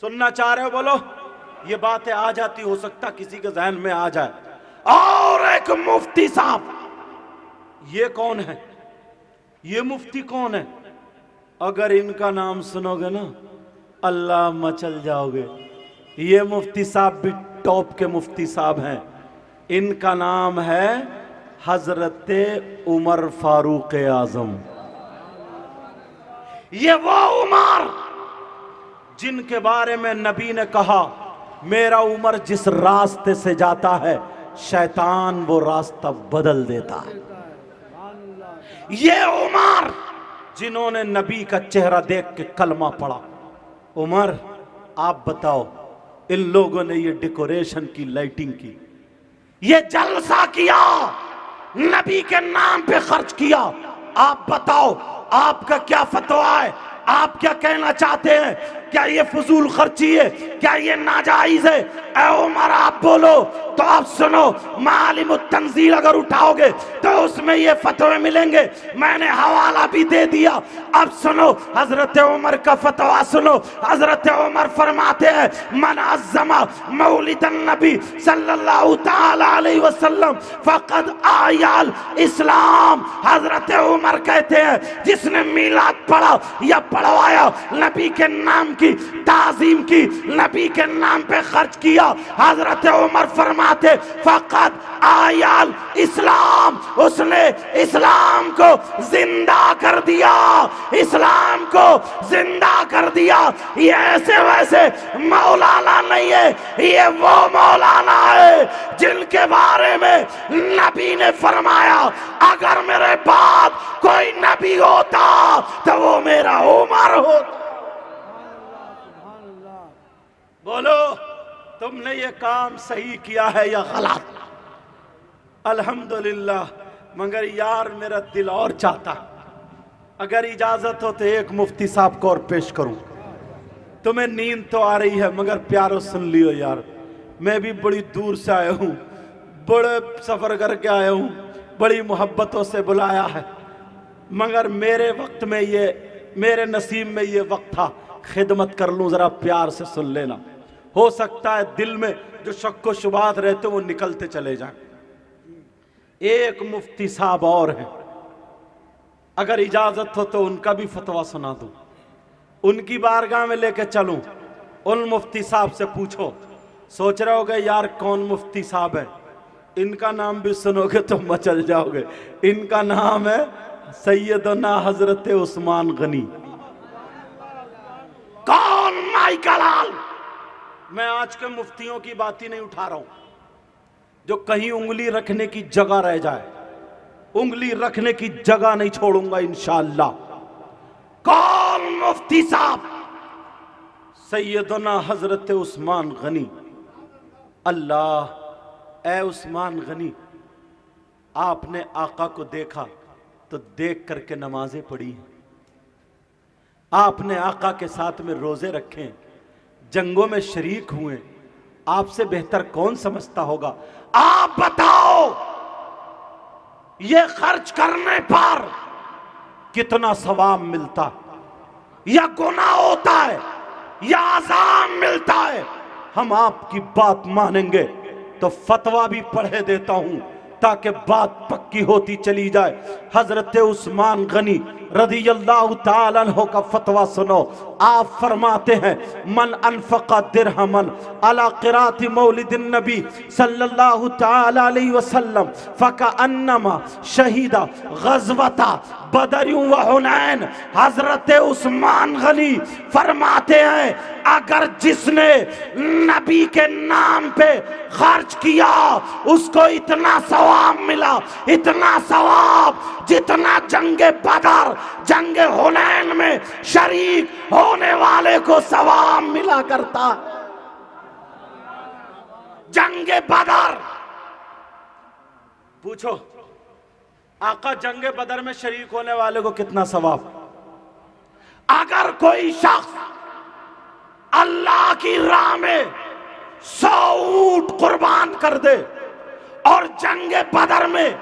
सुनना चाह रहे हो बोलो। ये बातें आ जाती, हो सकता किसी के जहन में आ जाए। और एक मुफ्ती साहब, ये कौन है? ये मुफ्ती कौन है? अगर इनका नाम सुनोगे ना अल्लाह मचल जाओगे। ये मुफ्ती साहब भी टॉप के मुफ्ती साहब हैं। इनका नाम है हजरत उमर फारूक आजम। ये वो उमर जिनके बारे में नबी ने कहा, मेरा उमर जिस रास्ते से जाता है शैतान वो रास्ता बदल देता है। ये उमर जिन्होंने नबी का चेहरा देख के कलमा पढ़ा। उमर आप बताओ, इन लोगों ने ये डेकोरेशन की, लाइटिंग की, ये जलसा किया, नबी के नाम पे खर्च किया, आप बताओ आपका क्या फतवा है? आप क्या कहना चाहते हैं? क्या ये फजूल खर्ची है? क्या ये नाजायज है? ऐ उमर आप बोलो तो आप सुनो, मालिम तंजील अगर उठाओगे तो उसमें ये फतवे मिलेंगे। मैंने हवाला भी दे दिया, अब सुनो हजरत उमर का फतवा सुनो। हजरत उमर फरमाते हैं मन अज़्ज़मा मौलिदन नबी सल्लल्लाहु ताला अलैहि वसल्लम फक़द आयाल इस्लाम। हजरत उमर कहते हैं जिसने मीलाद पढ़ा या पढ़वाया, नबी के नाम की ताज़ीम की, नबी के नाम पे खर्च किया, हजरत उमर फरमाते फक़द आयाल इस्लाम, उसने इस्लाम को जिंदा कर दिया, इस्लाम को जिंदा कर दिया। ये ऐसे वैसे मौलाना नहीं है, ये वो मौलाना है जिनके बारे में नबी ने फरमाया अगर मेरे बाद कोई नबी होता तो वो मेरा उमर होता। बोलो तुमने ये काम सही किया है या गलत? अल्हम्दुलिल्लाह। मगर यार मेरा दिल और चाहता, अगर इजाजत हो तो एक मुफ्ती साहब को और पेश करूं। तुम्हें नींद तो आ रही है मगर प्यारो सुन लियो यार, मैं भी बड़ी दूर से आया हूं, बड़े सफर करके आया हूं, बड़ी मोहब्बतों से बुलाया है, मगर मेरे वक्त में ये, मेरे नसीब में ये वक्त था खिदमत कर लूं। जरा प्यार से सुन लेना, हो सकता है दिल में जो शक व शुबात रहते वो निकलते चले जाएं। एक मुफ्ती साहब और हैं, अगर इजाजत हो तो उनका भी फतवा सुना दूं, उनकी बारगाह में लेके चलूं। उन मुफ्ती साहब से पूछो, सोच रहे होगे यार कौन मुफ्ती साहब है, इनका नाम भी सुनोगे तो मचल जाओगे। इनका नाम है सैयदना हजरत उस्मान गनी। कौन माई का लाल? मैं आज के मुफ्तियों की बात ही नहीं उठा रहा हूं जो कहीं उंगली रखने की जगह रह जाए, उंगली रखने की जगह नहीं छोड़ूंगा इंशाअल्लाह। कौन मुफ्ती साहब? सैयदना हजरत उस्मान गनी। अल्लाह, ए उस्मान गनी, आपने आका को देखा तो देख करके नमाजें पढ़ी हैं, आपने आका के साथ में रोजे रखे, जंगों में शरीक हुए, आपसे बेहतर कौन समझता होगा? आप बताओ ये खर्च करने पर कितना सवाब मिलता, या गुनाह होता है या अज़ाब मिलता है? हम आपकी बात मानेंगे तो फतवा भी पढ़े देता हूं ताकि बात पक्की होती चली जाए। हजरत उस्मान गनी रज़ियल्लाहु ताला अन्हु का फतवा सुनो। आप फरमाते हैं मन अनफक़ा दिरहमन अला क़िराअति मौलिदिन नबी सल्लल्लाहु ताला अलैहि वसल्लम फ़कअन्नमा शहीदा ग़ज़वता बदर व हुनैन। हजरत उस्मान गनी फरमाते हैं अगर जिसने नबी के नाम पे खर्च किया उसको इतना सवाब मिला, इतना सवाब जितना जंगे बदर, जंगे हुनैन में शरीक होने वाले को सवाब मिला करता। जंगे बदर, पूछो आका जंगे बदर में शरीक होने वाले को कितना सवाब? अगर कोई शख्स अल्लाह की राह में 100 ऊंट कुर्बान कर दे और जंगे बदर में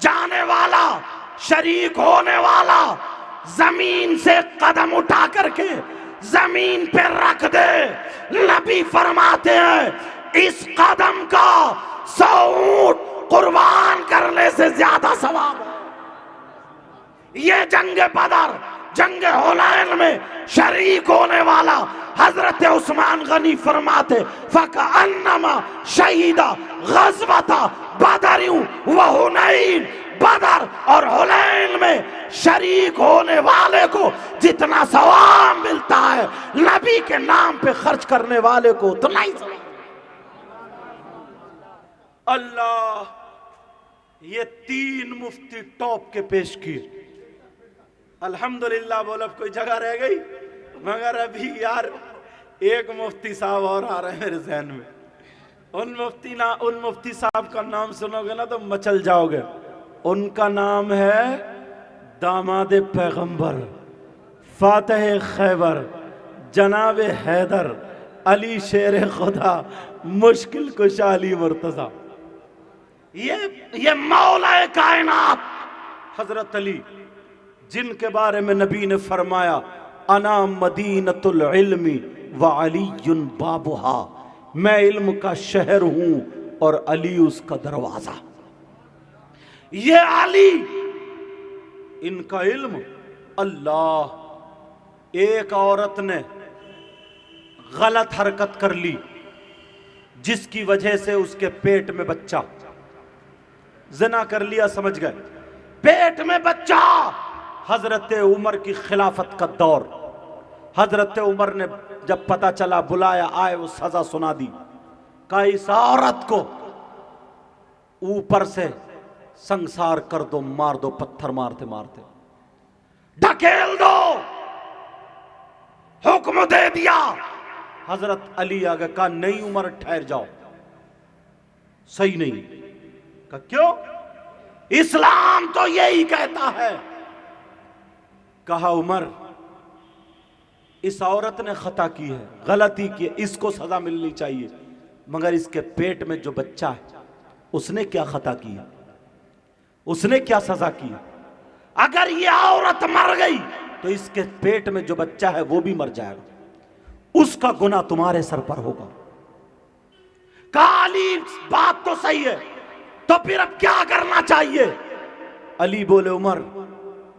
जाने वाला, शरीक होने वाला, जमीन से कदम उठा करके जमीन पे रख दे, नबी फरमाते हैं इस कदम का 100 ऊंट कुर्बान करने से ज्यादा सवाब है। ये जंगे बदर, जंगे हुनैन में शरीक होने वाला हजरत उस्मान गनी फरमाते फ़कअन्नमा शहीदा ग़ज़वता बदर व हुनैन। बदर और हुनैन में शरीक होने वाले को जितना सवाब मिलता है, नबी के नाम पे खर्च करने वाले को उतना ही सवाब। अल्लाह, ये 3 मुफ्ती टॉप के पेश किए। अल्हम्दुलिल्लाह। बोलो कोई जगह रह गई? मगर अभी यार एक मुफ्ती साहब और आ रहे हैं मेरे ज़हन में। उन मुफ्ती साहब का नाम सुनोगे ना तो मचल जाओगे। उनका नाम है दामाद पैगंबर, फातिह खैबर, जनाब हैदर अली शेर खुदा मुश्किल कुशा अली मुर्तजा। ये मौला कायनात हजरत अली, जिनके बारे में नबी ने फरमाया अना मदीनतुल इल्मी व अलीयुन बाबुहा, मैं इल्म का शहर हूं और अली उसका दरवाजा। ये अली, इनका इल्म। अल्लाह, एक औरत ने गलत हरकत कर ली जिसकी वजह से उसके पेट में बच्चा, ज़िना कर लिया, समझ गए, पेट में बच्चा। हजरत उमर की खिलाफत का दौर, हजरत उमर ने जब पता चला, बुलाया, आए, वो सजा सुना दी। कहा इस औरत को ऊपर से संसार कर दो, मार दो, पत्थर मारते मारते ढकेल दो, हुक्म दे दिया। हजरत अली आगे कहा नहीं उमर, ठहर जाओ, सही नहीं। कहा क्यों? इस्लाम तो यही कहता है। कहा उमर, इस औरत ने खता की है, गलती की है, इसको सजा मिलनी चाहिए, मगर इसके पेट में जो बच्चा है उसने क्या खता की है, उसने क्या सजा की है? अगर ये औरत मर गई तो इसके पेट में जो बच्चा है वो भी मर जाएगा, उसका गुनाह तुम्हारे सर पर होगा। काली बात तो सही है, तो फिर अब क्या करना चाहिए? अली बोले उमर,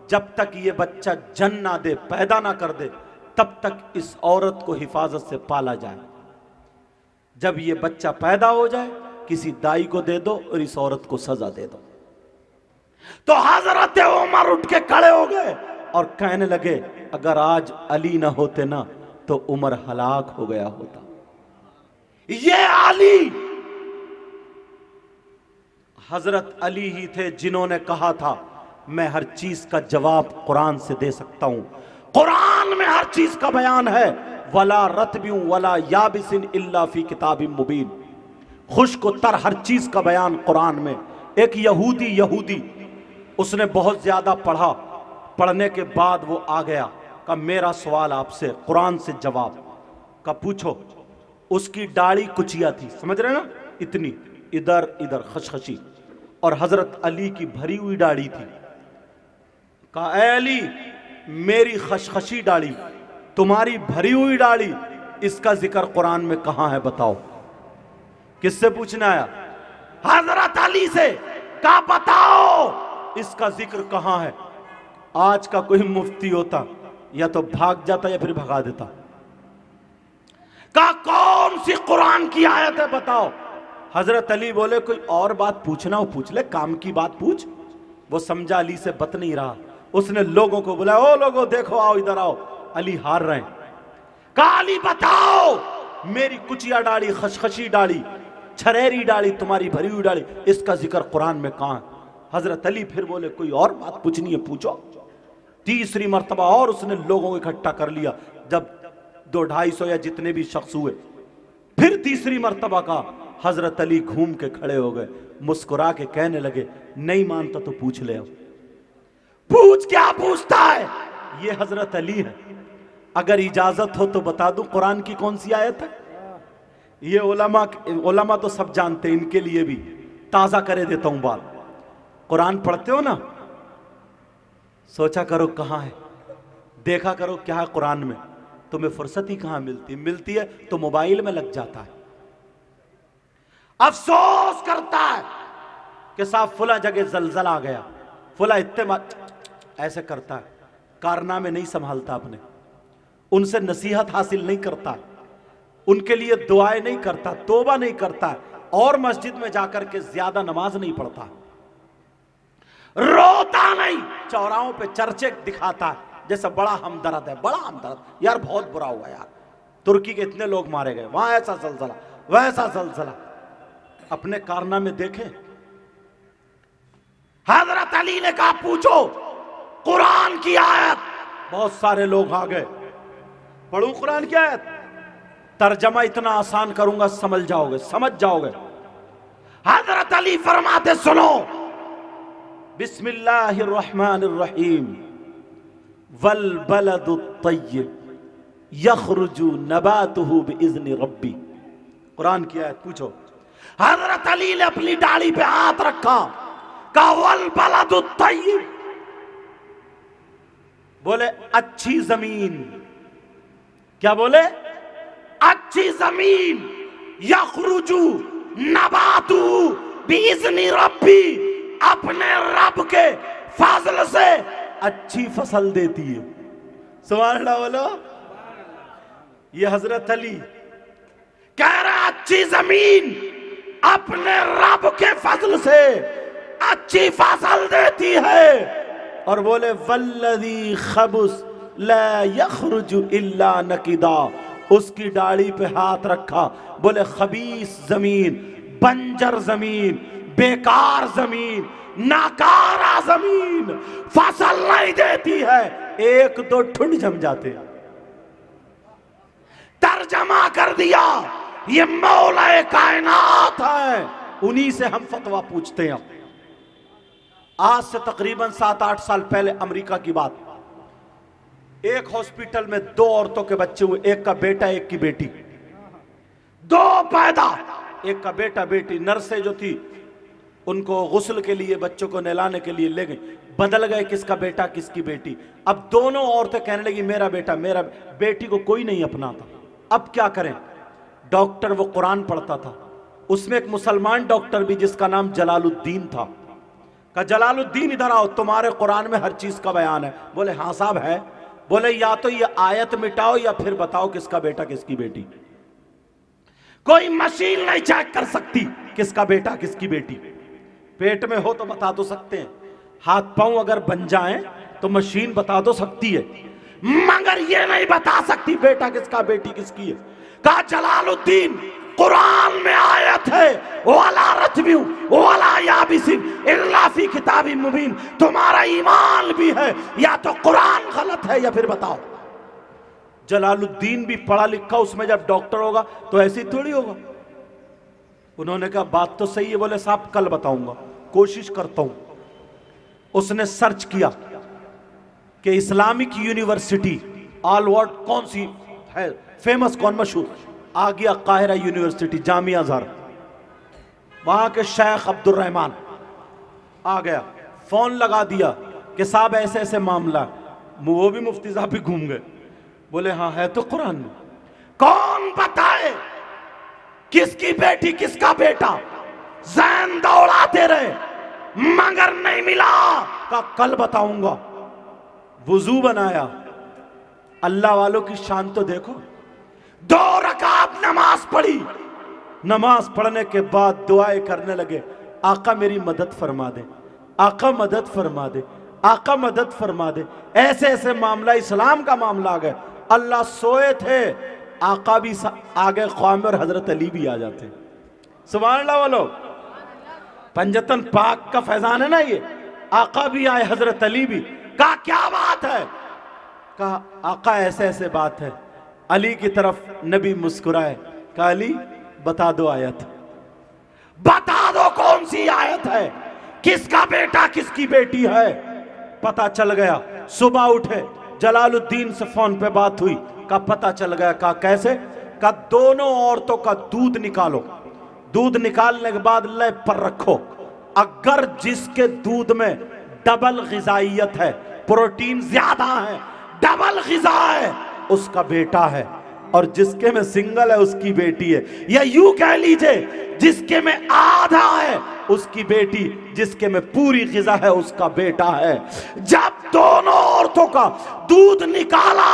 जब तक ये बच्चा जन ना दे, पैदा ना कर दे, तब तक इस औरत को हिफाजत से पाला जाए। जब ये बच्चा पैदा हो जाए किसी दाई को दे दो और इस औरत को सजा दे दो। तो हजरत उमर उठ के खड़े हो गए और कहने लगे अगर आज अली ना होते ना तो उमर हलाक हो गया होता। ये अली, हजरत अली ही थे जिन्होंने कहा था मैं हर चीज का जवाब कुरान से दे सकता हूं। कुरान में हर चीज का बयान है, वला रतबिन वला याबिसिन इल्ला फी किताबिम मुबीन। खुश्क व तर हर चीज का बयान कुरान में। एक यहूदी उसने बहुत ज्यादा पढ़ा, पढ़ने के बाद वो आ गया, का मेरा सवाल आपसे, कुरान से जवाब का पूछो। उसकी दाढ़ी कुचिया थी, समझ रहे ना, इतनी, इधर इधर खशखशी, और हजरत अली की भरी हुई दाढ़ी थी। कहा ऐ अली, मेरी खशखशी दाढ़ी, तुम्हारी भरी हुई दाढ़ी, इसका जिक्र कुरान में कहां है बताओ। किससे पूछना आया? हजरत अली से। कहा बताओ इसका जिक्र कहां है। आज का कोई मुफ्ती होता या तो भाग जाता या फिर भगा देता। कहा कौन सी कुरान की आयत है बताओ। हजरत अली बोले कोई और बात पूछना हो पूछ ले, काम की बात पूछ। वो समझा अली से बत नहीं रहा, उसने लोगों को बुलाया, ओ लोगों देखो, आओ इधर आओ, अली हार रहे हैं। कहा अली बताओ, मेरी कुचिया दाढ़ी, खशखशी दाढ़ी, छरेरी दाढ़ी, तुम्हारी भरी हुई दाढ़ी, इसका जिक्र कुरान में कहां है। हजरत अली फिर बोले कोई और बात पूछनी है पूछो। तीसरी मर्तबा और उसने लोगों को इकट्ठा कर लिया, जब 200-250 या जितने भी शख्स हुए, फिर तीसरी मर्तबा का हजरत अली घूम के खड़े हो गए, मुस्कुरा के कहने लगे नहीं मानता तो पूछ ले। पूछ, क्या पूछता है? ये हजरत अली है, अगर इजाजत हो तो बता दूं कुरान की कौन सी आयत है। ये उलमा तो सब जानते हैं, इनके लिए भी ताजा करे देता हूं बात। कुरान पढ़ते हो ना, सोचा करो कहां है, देखा करो क्या है कुरान में, तुम्हें फुर्सत ही कहां मिलती है तो मोबाइल में लग जाता है। अफसोस करता है कि साहब फुला जगह जलजला आ गया, फुला इत्ते ऐसे करता है, कारनामे नहीं संभालता अपने, उनसे नसीहत हासिल नहीं करता, उनके लिए दुआएं नहीं करता, तौबा नहीं करता, और मस्जिद में जाकर के ज्यादा नमाज नहीं पढ़ता, रोता नहीं, चौराहों पे चर्चे दिखाता है जैसे बड़ा हमदर्द है, बड़ा हमदर्द, यार बहुत बुरा हुआ यार, तुर्की के इतने लोग मारे गए, वहां ऐसा जलजला वैसा जलजला। अपने कारनामे देखे। हजरत अली ने कहा पूछो कुरान की आयत। बहुत सारे लोग आ गए, पढ़ू कुरान की आयत, तर्जमा इतना आसान करूंगा समझ जाओगे। हजरत अली फरमाते सुनो, बिस्मिल्लाहिर्रहमानिर्रहीम, वल बलदुत तय्यिब यखरुजु नबातुहु बिइज़्नि रब्बी। कुरान की आयत पूछो। हजरत अली ने अपनी दाढ़ी पे हाथ रखा, कहा वल बलदु तय्यिब, बोले अच्छी जमीन, क्या बोले? अच्छी जमीन, यखरुजु नबातु बिइज़्नि रब्बी, अपने रब के फजल से अच्छी फसल देती है। सुभान अल्लाह बोलो। ये हजरत अली कह रहा अच्छी जमीन अपने रब के फजल से अच्छी फसल देती है। और बोले वल्लज़ी खबुस ला यखरुजु इल्ला नकिदा, उसकी दाढ़ी पे हाथ रखा, बोले खबीस जमीन, बंजर जमीन, बेकार जमीन, नाकारा जमीन फसल नहीं देती है, एक दो ठुंड जम जाते हैं। तर्जमा कर दिया, ये मौला कायनात है, उन्हीं से हम फतवा पूछते हैं। आज से तकरीबन 7-8 साल पहले अमेरिका की बात, एक हॉस्पिटल में 2 औरतों के बच्चे हुए, एक का बेटा एक की बेटी, 2 पैदा, एक का बेटा बेटी। नर्सें जो थी उनको गुस्ल के लिए, बच्चों को नहलाने के लिए ले गई, बदल गए किसका बेटा किसकी बेटी। अब दोनों औरतें कहने लगी मेरा बेटा मेरा, बेटी को कोई नहीं अपनाता। अब क्या करें? डॉक्टर वो कुरान पढ़ता था, उसमें एक मुसलमान डॉक्टर भी जिसका नाम जलालुद्दीन था। कहा जलालुद्दीन इधर आओ, तुम्हारे कुरान में हर चीज का बयान है। बोले हाँ साहब है। बोले या तो ये आयत मिटाओ या फिर बताओ किसका बेटा किसकी बेटी। कोई मशीन नहीं चेक कर सकती किसका बेटा किसकी बेटी। पेट में हो तो बता तो सकते हैं, हाथ पांव अगर बन जाएं तो मशीन बता तो सकती है, मगर ये नहीं बता सकती बेटा किसका बेटी किसकी है। कहा जलालुद्दीन कुरान में आयत है वाला रतबी वाला याबिसिन इल्ला फी किताबिन मुबीन, तुम्हारा ईमान भी है या तो कुरान गलत है या फिर बताओ। जलालुद्दीन भी पढ़ा लिखा, उसमें जब डॉक्टर होगा तो ऐसे ही थोड़ी होगा। उन्होंने कहा बात तो सही है। बोले साहब कल बताऊंगा, कोशिश करता हूं। उसने सर्च किया कि इस्लामिक यूनिवर्सिटी ऑल वर्ल्ड कौन सी है फेमस, कौन मशहूर। आ गया काहिरा यूनिवर्सिटी, जामिया अज़हर, वहां के शेख अब्दुल रहमान आ गया। फोन लगा दिया कि साहब ऐसे ऐसे मामला, वो भी मुफ्ती साहब भी घूम गए। बोले हाँ है तो कुरान में, कौन बताए किसकी बेटी किसका बेटा। जैन दौड़ाते रहे मगर नहीं मिला। का कल बताऊंगा। वुजू बनाया, अल्लाह वालों की शान तो देखो। 2 रकात नमाज पढ़ी, नमाज पढ़ने के बाद दुआएं करने लगे, आका मेरी मदद फरमा दे, आका मदद फरमा दे, आका मदद फरमा दे। ऐसे ऐसे मामला, इस्लाम का मामला आ गया। अल्लाह सोए थे, आका भी आगे ख्वाम और हजरत अली भी आ जाते। सुभान अल्लाह वालों, पंजतन पाक का फैजान है ना ये। आका भी आए, हजरत अली भी। कहा क्या बात है? कहा आका ऐसे ऐसे बात है। अली की तरफ नबी मुस्कुराए, कहा अली बता दो आयत, बता दो कौन सी आयत है, किसका बेटा किसकी बेटी है। पता चल गया। सुबह उठे, जलालुद्दीन से फोन पे बात हुई, का पता चल गया। कहा कैसे? का दोनों औरतों का दूध निकालो, दूध निकालने के बाद लय पर रखो। अगर जिसके दूध में डबल ग़िज़ाइयत है, प्रोटीन ज्यादा है, डबल ग़िज़ा है, उसका बेटा है। और जिसके में सिंगल है उसकी बेटी है। या यूं कह लीजिए जिसके में आधा है उसकी बेटी, जिसके में पूरी ग़िज़ा है उसका बेटा है। जब दोनों औरतों का दूध निकाला,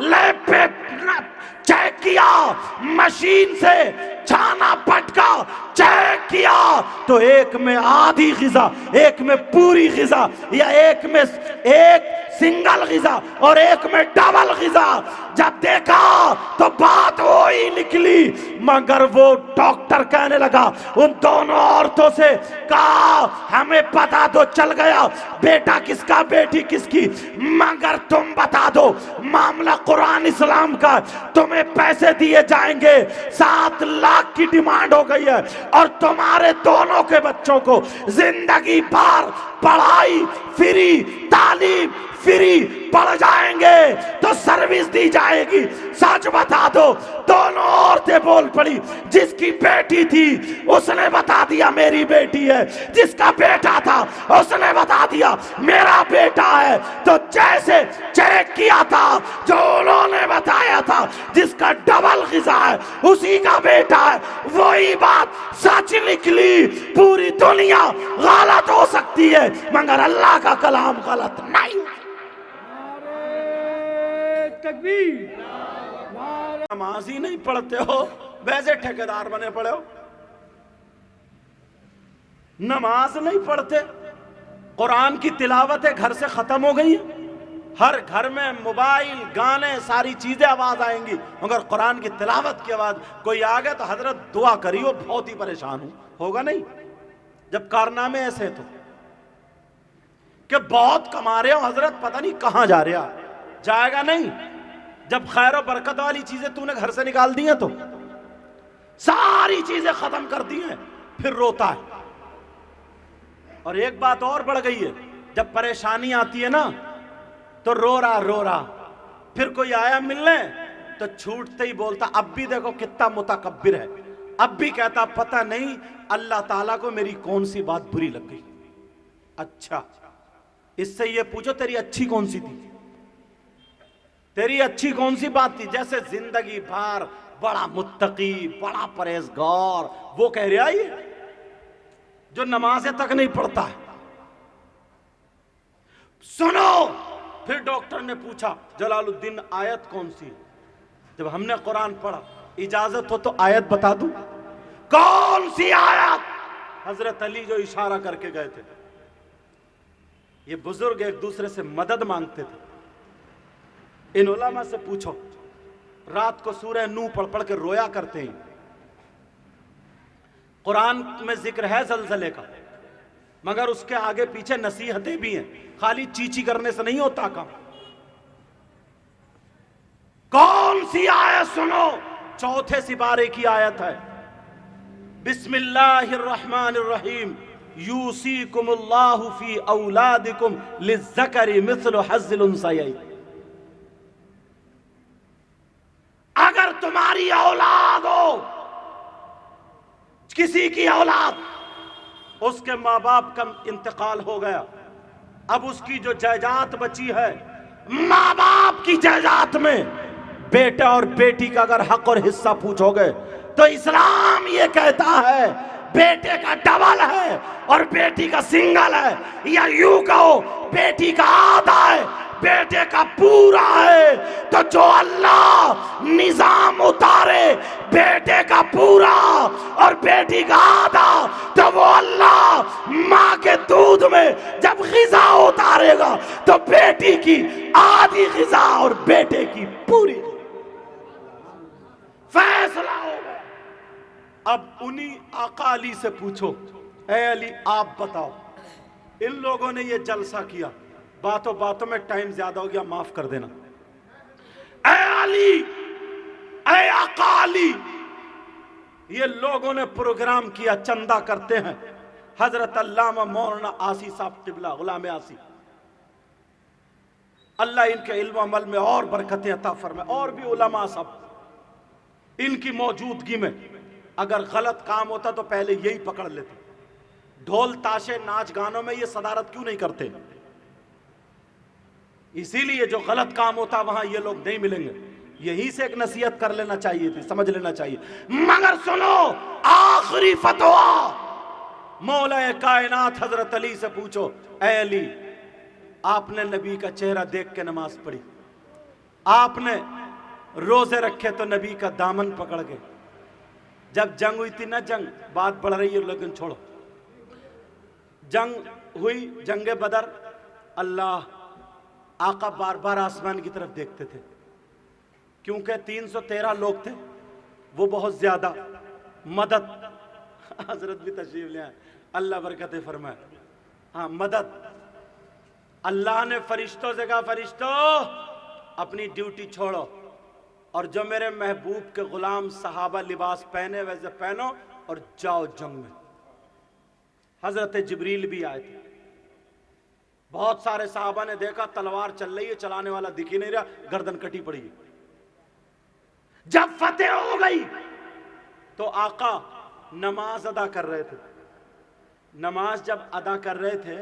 लैब पे चेक किया, मशीन से छाना पटका चेक किया, तो एक में आधी ग़िज़ा, एक में पूरी ग़िज़ा, या एक में एक सिंगल ग़िज़ा और एक में डबल ग़िज़ा। जब देखा तो बात वो ही निकली। मगर वो डॉक्टर कहने लगा उन दोनों औरतों से, कहा हमें पता तो चल गया बेटा किसका बेटी किसकी, मगर तुम बता दो मामला कुरान इस्लाम का, तुम्हें पैसे दिए जाएंगे, 7 लाख की डिमांड हो गई है और तुम्हारे दोनों के बच्चों को जिंदगी भर पढ़ाई फ्री, तालीम फ्री, पढ़ जाएंगे तो सर्विस दी जाएगी। सच बता दो, दोनों औरतें बोल पड़ी। जिसकी बेटी थी उसने बता दिया मेरी बेटी है, जिसका बेटा था उसने बता दिया मेरा बेटा है। तो जैसे चेक किया था, जो उन्होंने बताया था जिसका डबल ग़िज़ा है उसी का बेटा है, वही बात सच निकली। पूरी दुनिया गलत हो सकती है मगर अल्लाह का कलाम गलत नहीं। नारे तकबीर, नारे नमाज ही नहीं पढ़ते हो, वैसे ठेकेदार बने पड़े हो। नमाज नहीं पढ़ते, कुरान की तिलावतें घर से खत्म हो गई। हर घर में मोबाइल, गाने, सारी चीजें आवाज आएंगी मगर कुरान की तिलावत की आवाज। कोई आ गया तो हजरत दुआ करियो, बहुत ही परेशान हूं, होगा नहीं जब कारनामे ऐसे तो कि बहुत कमा रहे हो हजरत, पता नहीं कहां जा रहे हो, जाएगा नहीं। जब खैर और बरकत वाली चीजें तूने घर से निकाल दी हैं तो सारी चीजें खत्म कर दी हैं, फिर रोता है। और एक बात और बढ़ गई है, जब परेशानी आती है ना तो रो रहा, फिर कोई आया मिलने तो छूटते ही बोलता अब भी देखो कितना मुतकब्बिर है, अब भी कहता पता नहीं अल्लाह ताला को मेरी कौन सी बात बुरी लग गई। अच्छा, इससे ये पूछो तेरी अच्छी कौन सी थी, तेरी अच्छी कौन सी बात थी? जैसे जिंदगी भर बड़ा मुत्तकी, बड़ा परहेजगार, वो कह रहा है जो नमाजें तक नहीं पढ़ता है। सुनो, फिर डॉक्टर ने पूछा जलालुद्दीन आयत कौन सी? जब हमने कुरान पढ़ा, इजाजत हो तो आयत बता दूं? कौन सी आयत? हजरत अली जो इशारा करके गए थे। ये बुजुर्ग एक दूसरे से मदद मांगते थे। इन उलमा से पूछो, रात को सूरह नूह पढ़ पढ़ के रोया करते हैं। कुरान में जिक्र है ज़लज़ले का, मगर उसके आगे पीछे नसीहतें भी हैं, खाली चीची करने से नहीं होता काम। कौन सी आयत सुनो? चौथे सिपारे की आयत है, बिस्मिल्लाहिर्रहमानिर्रहीम, यूसीकुमुल्लाहु फी औलादिकुम लिज़्ज़करि मिस्लु हज़्ज़िल उन्सयैन। अगर तुम्हारी औलाद हो, किसी की औलाद, उसके माँ बाप का इंतकाल हो गया, अब उसकी जो जायदाद बची है, माँ बाप की जायदाद में बेटे और बेटी का अगर हक और हिस्सा पूछोगे तो इस्लाम ये कहता है बेटे का डबल है और बेटी का सिंगल है, या यूं कहो बेटी का आधा है बेटे का पूरा है। तो जो अल्लाह निजाम उतारे बेटे का पूरा और बेटी का आधा, तो वो अल्लाह माँ के दूध में जब ग़िज़ा उतारेगा तो बेटी की आधी ग़िज़ा और बेटे की पूरी। फैसला होगा। अब उन्हीं आका अली से पूछो, ए अली आप बताओ, इन लोगों ने ये जलसा किया, बातों बातों में टाइम ज्यादा हो गया, माफ कर देना। ए अली, ए आका अली, ये लोगों ने प्रोग्राम किया, चंदा करते हैं। हजरत अल्लामा मौलाना आसी साहब क़िबला, गुलाम आसी, अल्लाह इनके इल्म अमल में और बरकतें अता फरमाए, और भी उलमा सब, इनकी मौजूदगी में अगर गलत काम होता तो पहले यही पकड़ लेते। ढोल ताशे नाच गानों में ये सदारत क्यों नहीं करते? इसीलिए जो गलत काम होता वहां ये लोग नहीं मिलेंगे। यहीं से एक नसीहत कर लेना चाहिए थी, समझ लेना चाहिए। मगर सुनो, आखिरी फतवा मौला कायनात हजरत अली से पूछो, ए अली आपने नबी का चेहरा देख के नमाज पढ़ी, आपने रोजे रखे तो नबी का दामन पकड़ के, जब जंग हुई थी ना, जंग बात बढ़ रही है लेकिन छोड़ो, जंग हुई, जंगे बदर, अल्लाह आका बार बार आसमान की तरफ देखते थे क्योंकि 313 लोग थे, वो बहुत ज्यादा मदद, हजरत भी तशरीफ ले आए, अल्लाह बरकत फरमाए। हाँ, मदद, अल्लाह ने फरिश्तों से कहा, फरिश्तों अपनी ड्यूटी छोड़ो और जो मेरे महबूब के गुलाम सहाबा लिबास पहने वैसे पहनो और जाओ जंग में। हजरत जिब्रील भी आए थे, बहुत सारे साहबा ने देखा तलवार चल रही है, चलाने वाला दिख ही नहीं रहा, गर्दन कटी पड़ी है। जब फतेह हो गई तो आका नमाज अदा कर रहे थे। नमाज जब अदा कर रहे थे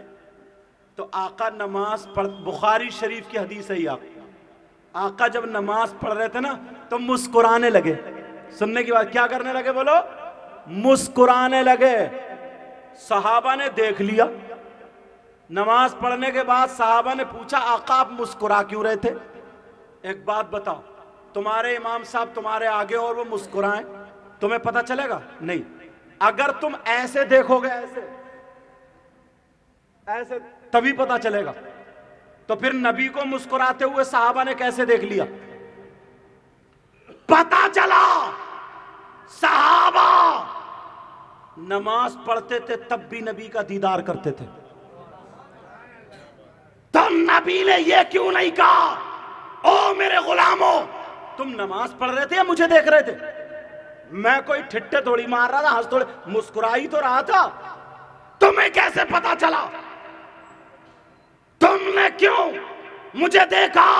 तो आका नमाज पढ़, बुखारी शरीफ की हदीस है। आका जब नमाज पढ़ रहे थे ना तो मुस्कुराने लगे। सुनने की बात, क्या करने लगे बोलो? मुस्कुराने लगे। सहाबा ने देख लिया। नमाज पढ़ने के बाद सहाबा ने पूछा, आका आप मुस्कुरा क्यों रहे थे? एक बात बताओ, तुम्हारे इमाम साहब तुम्हारे आगे और वो मुस्कुराएं, तुम्हें पता चलेगा? नहीं। अगर तुम ऐसे देखोगे, ऐसे ऐसे, तभी पता चलेगा। तो फिर नबी को मुस्कुराते हुए सहाबा ने कैसे देख लिया? पता चला सहाबा नमाज पढ़ते थे तब भी नबी का दीदार करते थे। तो नबी ने यह क्यों नहीं कहा, ओ मेरे गुलामों तुम नमाज पढ़ रहे थे या मुझे देख रहे थे? मैं कोई ठिट्ठे थोड़ी मार रहा था, हंस थोड़े, मुस्कुरा ही तो रहा था। तुम्हें कैसे पता चला? तुमने क्यों मुझे देखा?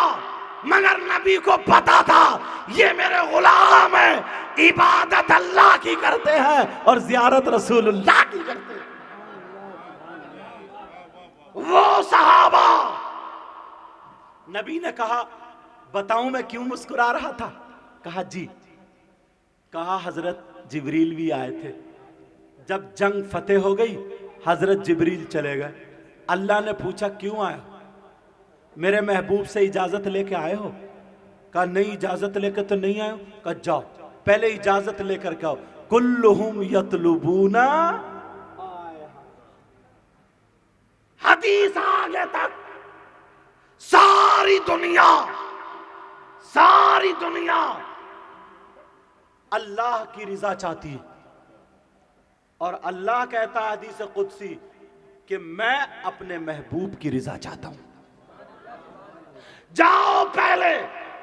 मगर नबी को पता था ये मेरे गुलाम है, इबादत अल्लाह की करते हैं और जियारत रसूलुल्लाह की करते हैं। वो सहाबा, नबी ने कहा बताऊं मैं क्यों मुस्कुरा रहा था? कहा जी। कहा हजरत जिब्रील भी आए थे। जब जंग फतेह हो गई हजरत जिब्रील चले गए। अल्लाह ने पूछा क्यों आया? मेरे महबूब से इजाजत लेके आए हो? कहा नहीं, इजाजत लेकर तो नहीं आए हो। कहा जाओ पहले इजाजत लेकर के आओ। कुल्लुहुम यतलुबूना, हदीस आगे तक सारी दुनिया अल्लाह की रिजा चाहती है। और अल्लाह कहता है हदीस कुदसी कि मैं अपने महबूब की रिजा चाहता हूं। जाओ पहले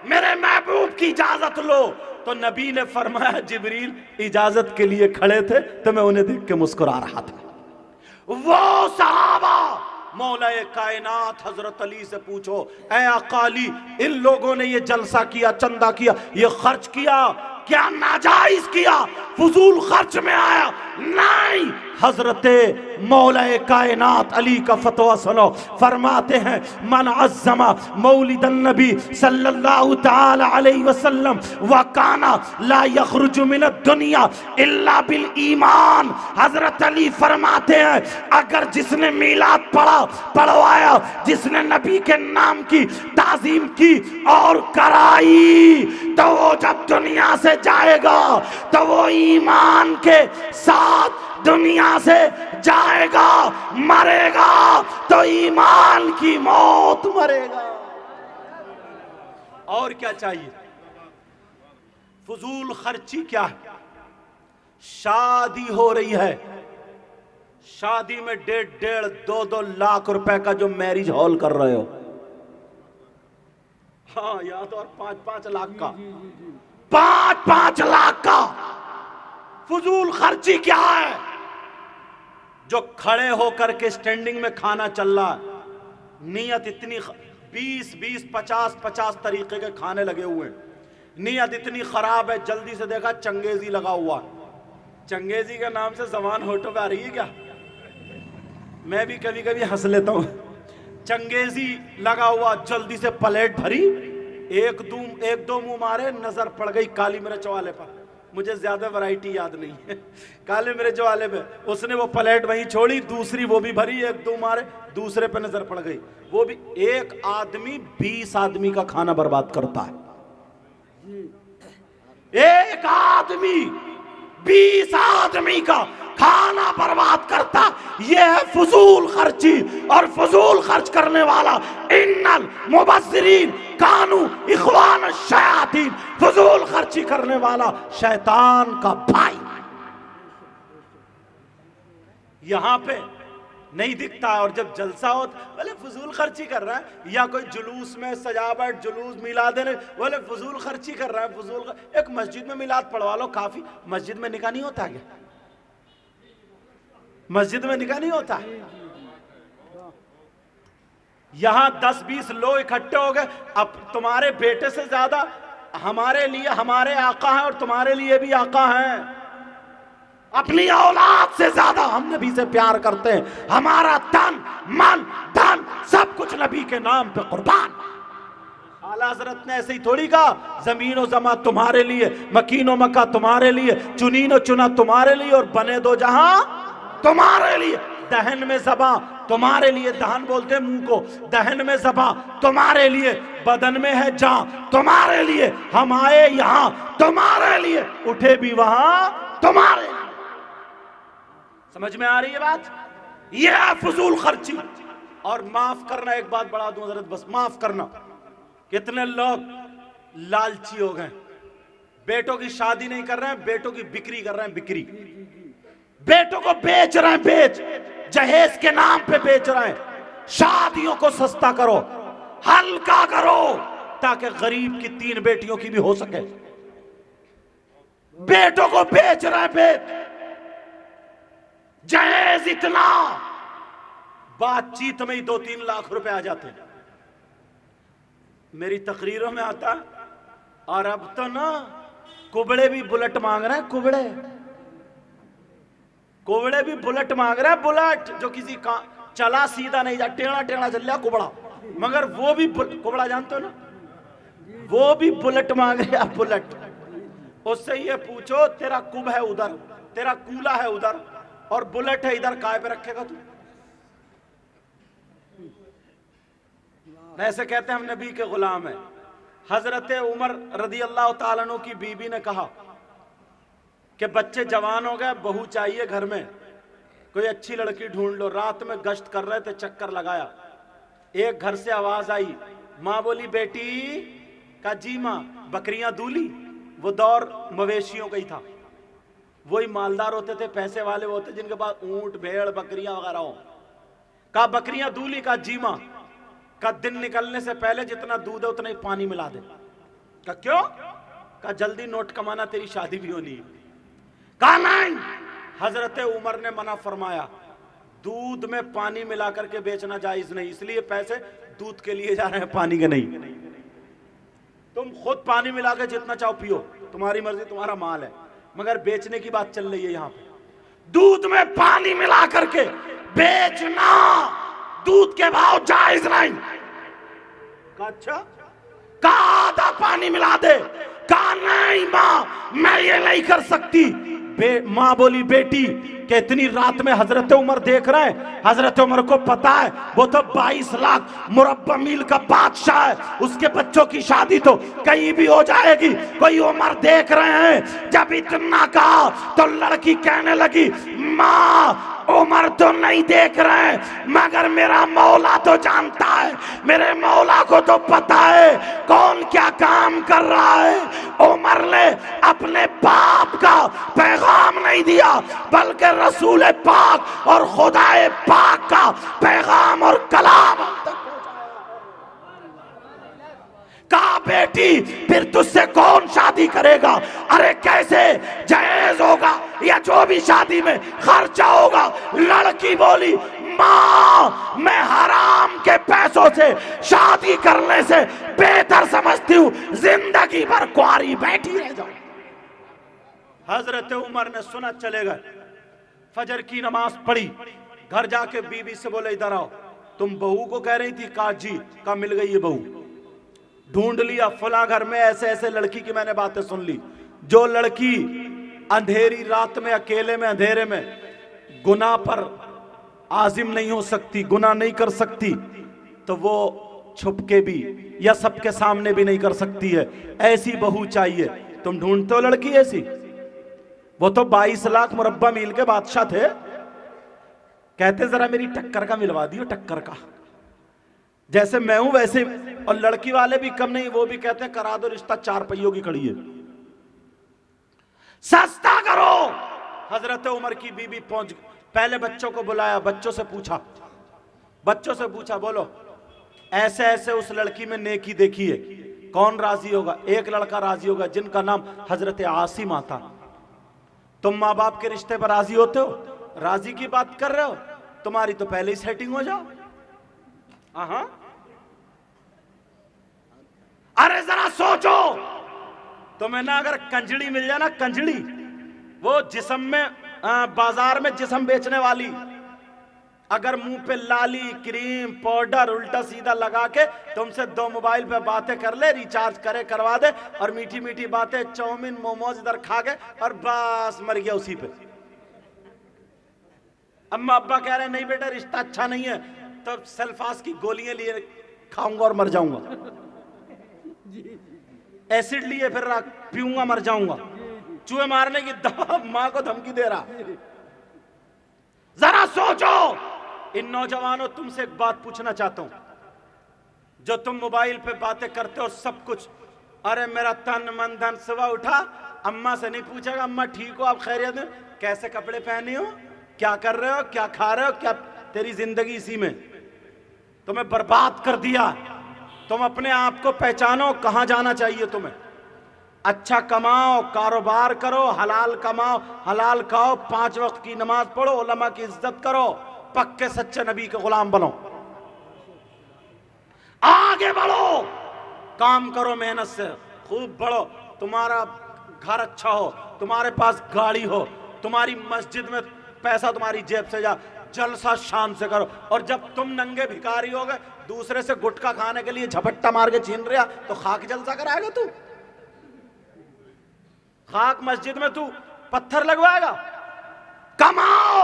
मेरे महबूब की इजाजत लो। तो नबी ने फरमाया जिब्रील इजाजत के लिए खड़े थे तो मैं उन्हें देख के मुस्कुरा रहा था। वो सहाबा, मौलाए कायनात हजरत अली से पूछो, ऐ अकाली इन लोगों ने ये जलसा किया, चंदा किया, ये खर्च किया, क्या नाजायज किया, फजूल खर्च में आया? नहीं। हजरते मौलाए कायनात अली का फतवा सुनो। फरमाते हैं मन अज़्ज़मा मौलिदन नबी सल्लल्लाहु तआला अलैहि वसल्लम व काना ला यखरुजु मिन दुनिया इल्ला बिल ईमान। हजरत अली फरमाते हैं अगर जिसने मीलाद पढ़वाया, जिसने नबी के नाम की ताजीम की और कराई, तो वो जब दुनिया से जाएगा तो वो ईमान के साथ दुनिया से जाएगा। मरेगा तो ईमान की मौत मरेगा। और क्या चाहिए? फजूल खर्ची क्या है? शादी हो रही है, शादी में 1.5-2 लाख रुपए का जो मैरिज हॉल कर रहे हो, हाँ यहाँ तो और 5-5 लाख का, 5-5 लाख का फजूल खर्ची क्या है? जो खड़े होकर के स्टैंडिंग में खाना चल रहा है, नियत इतनी 20-20, 50-50 तरीके के खाने लगे हुए हैं, नियत इतनी खराब है। जल्दी से देखा चंगेजी लगा हुआ। चंगेजी के नाम से जबान होठों पे आ रही है क्या? मैं भी कभी कभी हंस लेता हूं। चंगेजी लगा हुआ, जल्दी से प्लेट भरी, एक दो मुंह मारे, नजर पड़ गई काली मिर्च वाले पर। मुझे ज्यादा वैरायटी याद नहीं है, काले मिर्च वाले पे उसने वो प्लेट वहीं छोड़ी, दूसरी वो भी भरी, 1-2 मारे, दूसरे पे नजर पड़ गई। वो भी एक आदमी 20 आदमी का खाना बर्बाद करता है। एक आदमी 20 आदमी का खाना बर्बाद करता, यह है फजूल खर्ची। और फजूल खर्च करने वाला इन्नल मुबस्सिरीन कानू इखवान शयातीन, फजूल खर्ची करने वाला शैतान का भाई। यहां पे नहीं दिखता, और जब जलसा हो बोले फजूल खर्ची कर रहा है, या कोई जुलूस में सजावट, जुलूस मिलाद ने बोले फजूल खर्ची कर रहा है, फजूल। एक मस्जिद में मिलाद पढ़वा लो काफी। मस्जिद में निकाह नहीं होता क्या? मस्जिद में निकाह नहीं होता? यहां 10-20 लोग इकट्ठे हो गए, अब तुम्हारे बेटे से ज्यादा हमारे लिए हमारे आका हैं और तुम्हारे लिए भी आका हैं। अपनी औलाद से ज्यादा हम नबी से प्यार करते हैं। हमारा तन मन धन सब कुछ नबी के नाम पे कुर्बान। आला हजरत ने ऐसे ही थोड़ी कहा, जमीन और जमा तुम्हारे लिए, मकीन और मक्का तुम्हारे लिए, चुनीन और चुना तुम्हारे लिए, और बने दो जहां तुम्हारे लिए। दहन में ज़बां तुम्हारे लिए, दहन बोलते हैं मुंह को, दहन में ज़बां तुम्हारे लिए, बदन में है जान तुम्हारे लिए, हम आए यहां तुम्हारे लिए, उठे भी वहां तुम्हारे लिए। समझ में आ रही है बात? यह है फजूल खर्ची। और माफ करना, एक बात बढ़ा दूं हजरत, बस माफ करना। कितने लोग लालची हो गए, बेटों की शादी नहीं कर रहे हैं, बेटों की बिक्री कर रहे हैं, बिक्री, बेटों को बेच रहे हैं, बेच जहेज के नाम पे बेच रहे हैं। शादियों को सस्ता करो, हल्का करो, ताकि गरीब की 3 बेटियों की भी हो सके। बेटों को बेच रहे हैं, बेच जहेज इतना, बातचीत में ही 2-3 लाख रुपए आ जाते हैं। मेरी तकरीरों में आता है, और अब तो ना कुबड़े भी बुलेट मांग रहे हैं, कुबड़े भी बुलेट मांग रहे हैं, बुलेट जो किसी का चला सीधा नहीं जा, टेढ़ा टेढ़ा चल रहा कुबड़ा, मगर वो भी कुबड़ा जानते हो ना, वो भी बुलेट मांग रहे हैं, बुलेट। उससे ये पूछो, तेरा कुब है उधर, तेरा कूला है उधर, और बुलेट है इधर, काय पे रखेगा तू? ऐसे कहते हैं हम नबी के गुलाम हैं। हजरत उमर रदी अल्लाह ताला अन्हु की बीबी ने कहा कि बच्चे जवान हो गए, बहू चाहिए घर में, कोई अच्छी लड़की ढूंढ लो। रात में गश्त कर रहे थे, चक्कर लगाया, एक घर से आवाज आई, माँ बोली बेटी का जी माँ, बकरियां दूली। वो दौर मवेशियों का ही था, वही मालदार होते थे, पैसे वाले होते जिनके पास ऊंट भेड़ बकरियां वगैरह हो। कहा बकरियां दूली, का जी माँ, का दिन निकलने से पहले जितना दूध है उतना ही पानी मिला दे। का क्यों? का जल्दी नोट कमाना, तेरी शादी भी होनी है। कहा नहीं, हजरत उमर ने मना फरमाया, दूध में पानी मिला करके बेचना जायज नहीं, इसलिए पैसे दूध के लिए जा रहे हैं, पानी के नहीं। तुम खुद पानी मिला के जितना चाहो पियो, तुम्हारी मर्जी, तुम्हारा माल है, मगर बेचने की बात चल रही है यहां पे। दूध में पानी मिला करके बेचना, दूध के भाव जायज नहीं। अच्छा, कहा आधा पानी मिला दे। कहा नहीं माँ, मैं ये नहीं कर सकती। माँ बोली बेटी कि इतनी रात में हजरत उमर देख रहे हैं, हजरत उमर को पता है वो तो 22 लाख मुरब्बा मील का बादशाह है, उसके बच्चों की शादी तो कहीं भी हो जाएगी, कोई उमर देख रहे हैं। जब इतना कहा तो लड़की कहने लगी, माँ उमर तो नहीं देख रहे, मगर मेरा मौला तो जानता है, मेरे मौला को तो पता है कौन क्या काम कर रहा है। उमर ने अपने बाप का पैगाम नहीं दिया, बल्कि रसूल पाक और खुदाए पाक का पैगाम और कलाम कहा बेटी फिर तुझसे कौन शादी करेगा? अरे कैसे जायज होगा या जो भी शादी में खर्चा होगा? लड़की बोली, माँ मैं हराम के पैसों से शादी करने से बेहतर समझती हूँ जिंदगी भर कुंवारी बैठी रह जाऊं। हजरत उमर ने सुना, चले गए, फजर की नमाज पढ़ी, घर जाके बीबी से बोले इधर आओ, तुम बहू को कह रही थी? का जी, का मिल गई है बहू, ढूंढ लिया, फला घर में ऐसे ऐसे लड़की की मैंने बातें सुन ली। जो लड़की अंधेरी रात में अकेले में अंधेरे में गुनाह पर आजिम नहीं हो सकती, गुनाह नहीं कर सकती, तो वो छुप के भी या सबके सामने भी नहीं कर सकती है, ऐसी बहू चाहिए। तुम ढूंढते हो लड़की ऐसी? वो तो 22 लाख मुरब्बा मील के बादशाह थे, कहते जरा मेरी टक्कर का मिलवा दियो, टक्कर का, जैसे मैं हूं वैसे। और लड़की वाले भी कम नहीं, वो भी कहते हैं करा दो रिश्ता, 4 पहियों की खड़ी है, सस्ता करो। हजरत उमर की बीबी पहुंच, पहले बच्चों को बुलाया, बच्चों से पूछा बोलो ऐसे ऐसे उस लड़की में नेकी देखी है, कौन राजी होगा? एक लड़का राजी होगा जिनका नाम हजरत आसिम आता। तुम माँ बाप के रिश्ते पर राजी होते हो? राजी की बात कर रहे हो? तुम्हारी तो पहले ही सेटिंग हो जाओ। हाँ, अरे जरा सोचो, तुम्हें ना अगर कंजड़ी मिल जाए ना, कंजड़ी, वो जिस्म में बाजार में जिस्म बेचने वाली, अगर मुंह पे लाली क्रीम पाउडर उल्टा सीधा लगा के तुमसे 2 मोबाइल पे बातें कर ले, रिचार्ज करे करवा दे, और मीठी मीठी बातें, चाउमीन मोमोज इधर खा गए और बस मर गया उसी पे। अम्मा अब्बा कह रहे नहीं बेटा रिश्ता अच्छा नहीं है, तो सल्फास की गोलियां लिए खाऊंगा और मर जाऊंगा, एसिड लिए फिर पीऊंगा मर जाऊंगा, चूहे मारने की दवा मां को धमकी दे रहा। जरा सोचो, इन नौजवानों तुमसे एक बात पूछना चाहता हूं, जो तुम मोबाइल पे बातें करते हो सब कुछ, अरे मेरा तन मन धन सुबह उठा, अम्मा से नहीं पूछेगा अम्मा ठीक हो आप खैरियत हैं, कैसे कपड़े पहने हो, क्या कर रहे हो, क्या खा रहे हो, क्या तेरी जिंदगी इसी में तुम्हें बर्बाद कर दिया। तुम अपने आप को पहचानो, कहां जाना चाहिए तुम्हें। अच्छा कमाओ, कारोबार करो, हलाल कमाओ, हलाल खाओ, 5 वक्त की नमाज पढ़ो, उलमा की इज्जत करो, पक्के सच्चे नबी के गुलाम बनो, आगे बढ़ो, काम करो, मेहनत से खूब बढ़ो, तुम्हारा घर अच्छा हो, तुम्हारे पास गाड़ी हो, तुम्हारी मस्जिद में पैसा तुम्हारी जेब से जा, जलसा शान से करो। और जब तुम नंगे भिखारी हो गए, दूसरे से गुटखा खाने के लिए झपट्टा मार के छीन रहा, तो खाक जलसा कराएगा तू? खाक मस्जिद में तू पत्थर लगवाएगा? कमाओ,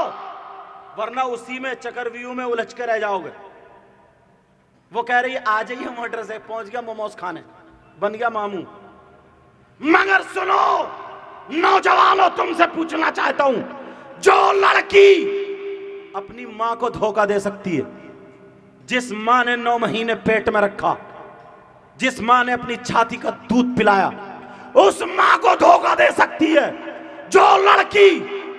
वरना उसी में चक्रव्यूह में उलझ के रह जाओगे। वो कह रही है आ जाइए मोटर से, पहुंच गया मोमोज खाने, बन गया मामू। मगर सुनो नौजवानों, तुमसे पूछना चाहता हूं, जो लड़की अपनी मां को धोखा दे सकती है, जिस मां ने 9 महीने पेट में रखा, जिस मां ने अपनी छाती का दूध पिलाया, उस मां को धोखा दे सकती है। जो लड़की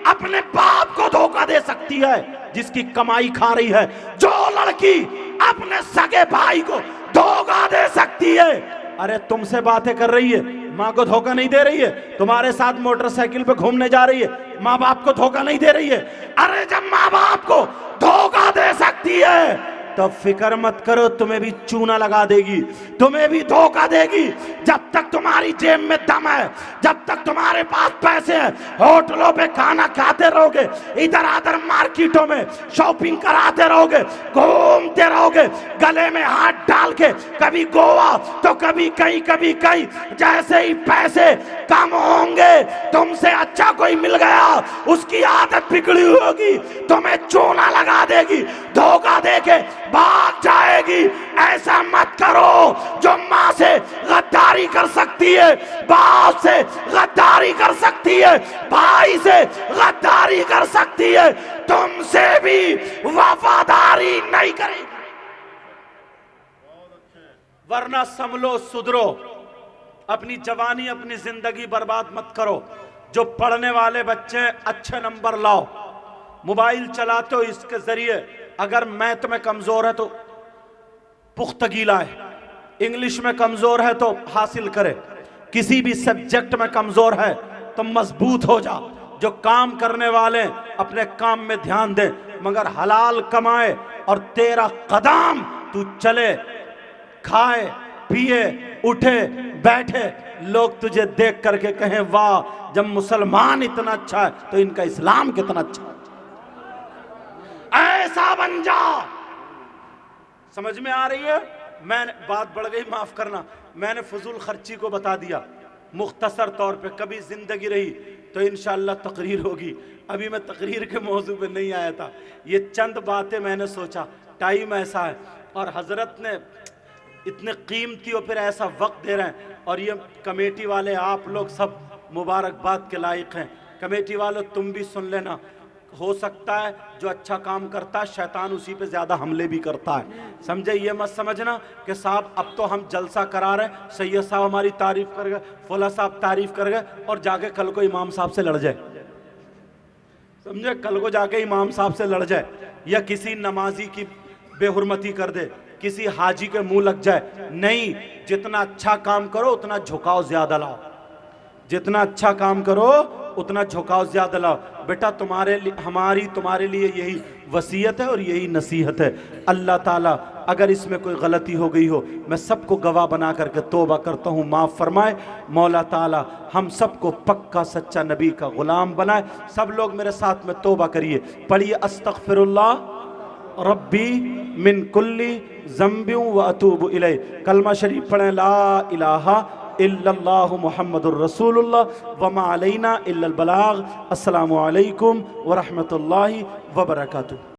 अपने बाप को धोखा दे सकती है, जिसकी कमाई खा रही है, जो लड़की अपने सगे भाई को धोखा दे सकती है। अरे तुमसे बातें कर रही है, मां को धोखा नहीं दे रही है, तुम्हारे साथ मोटरसाइकिल पे घूमने जा रही है, मां बाप को धोखा नहीं दे रही है। अरे जब मां बाप को धोखा दे सकती है, तो फिक्र मत करो, तुम्हें भी चूना लगा देगी, तुम्हें भी धोखा देगी। जब तक तुम्हारी जेब में दम है, जब तक तुम्हारे पास पैसे हैं, होटलों पे खाना खाते रहोगे, इधर उधर मार्केटों में शॉपिंग कराते रहोगे, घूमते रहोगे, गले में हाथ डाल के, कभी गोवा तो कभी कहीं कभी कहीं। जैसे ही पैसे कम होंगे, तुमसे अच्छा कोई मिल गया, उसकी आदत बिगड़ी होगी, तुम्हें चूना लगा देगी, धोखा देके भाग जाएगी। ऐसा मत करो। जो मां से गद्दारी कर सकती है, बाप से गद्दारी कर सकती है, भाई से गद्दारी कर सकती है, तुमसे भी वफादारी नहीं करेगी। वरना संभलो, सुधरो, अपनी जवानी अपनी जिंदगी बर्बाद मत करो। जो पढ़ने वाले बच्चे अच्छे नंबर लाओ, मोबाइल चलाते हो, इसके जरिए अगर मैथ में कमजोर है तो पुख्तगी लाए, इंग्लिश में कमजोर है तो हासिल करे, किसी भी सब्जेक्ट में कमजोर है तो मजबूत हो जा। जो काम करने वाले अपने काम में ध्यान दे, मगर हलाल कमाए और तेरा कदम तू चले, खाए पिए उठे बैठे, लोग तुझे देख करके कहें वाह, जब मुसलमान इतना अच्छा है तो इनका इस्लाम कितना अच्छा है। ऐसा बन जा। समझ में आ रही है? मैंने बात बढ़ गई, माफ करना, मैंने फजूल खर्ची को बता दिया मुख्तसर तौर पे। कभी जिंदगी रही तो इंशाअल्लाह तकरीर होगी। अभी मैं तकरीर के मौजू पे नहीं आया था, ये चंद बातें मैंने सोचा, टाइम ऐसा है और हजरत ने इतने कीमती और फिर ऐसा वक्त दे रहे हैं, और ये कमेटी वाले आप लोग सब मुबारकबाद के लायक हैं। कमेटी वालों तुम भी सुन लेना, हो सकता है जो अच्छा काम करता है शैतान उसी पे ज्यादा हमले भी करता है। समझे? ये मत समझना कि साहब अब तो हम जलसा करा रहे हैं, सैयद साहब हमारी तारीफ कर गए, फौला साहब तारीफ कर गए, और जाके कल को इमाम साहब से लड़ जाए। समझे? कल को जाके इमाम साहब से लड़ जाए, या किसी नमाजी की बेहुरमती कर दे, किसी हाजी के मुंह लग जाए। नहीं, जितना अच्छा काम करो उतना झुकाव ज्यादा लाओ, जितना अच्छा काम करो उतना झुकाव ज़्यादा लाओ। बेटा तुम्हारे लिए, हमारी तुम्हारे लिए यही वसीयत है और यही नसीहत है। अल्लाह ताला अगर इसमें कोई गलती हो गई हो, मैं सबको गवाह बना करके तौबा करता हूँ, माफ़ फरमाए। मौला ताला हम सबको पक्का सच्चा नबी का ग़ुलाम बनाए। सब लोग मेरे साथ में तौबा करिए, पढ़िए अस्तग़फिरुल्लाह रब्बी मिन कुल्ली ज़म्बियों व अतूबु इलैह। कलमा शरीफ पढ़ें, ला इलाहा इल्लल्लाहु मुहम्मदुर रसूलुल्लाह व मा अलैना इल्लल बलाग। अस्सलामु अलैकुम व रहमतुल्लाहि व बरकातुहू।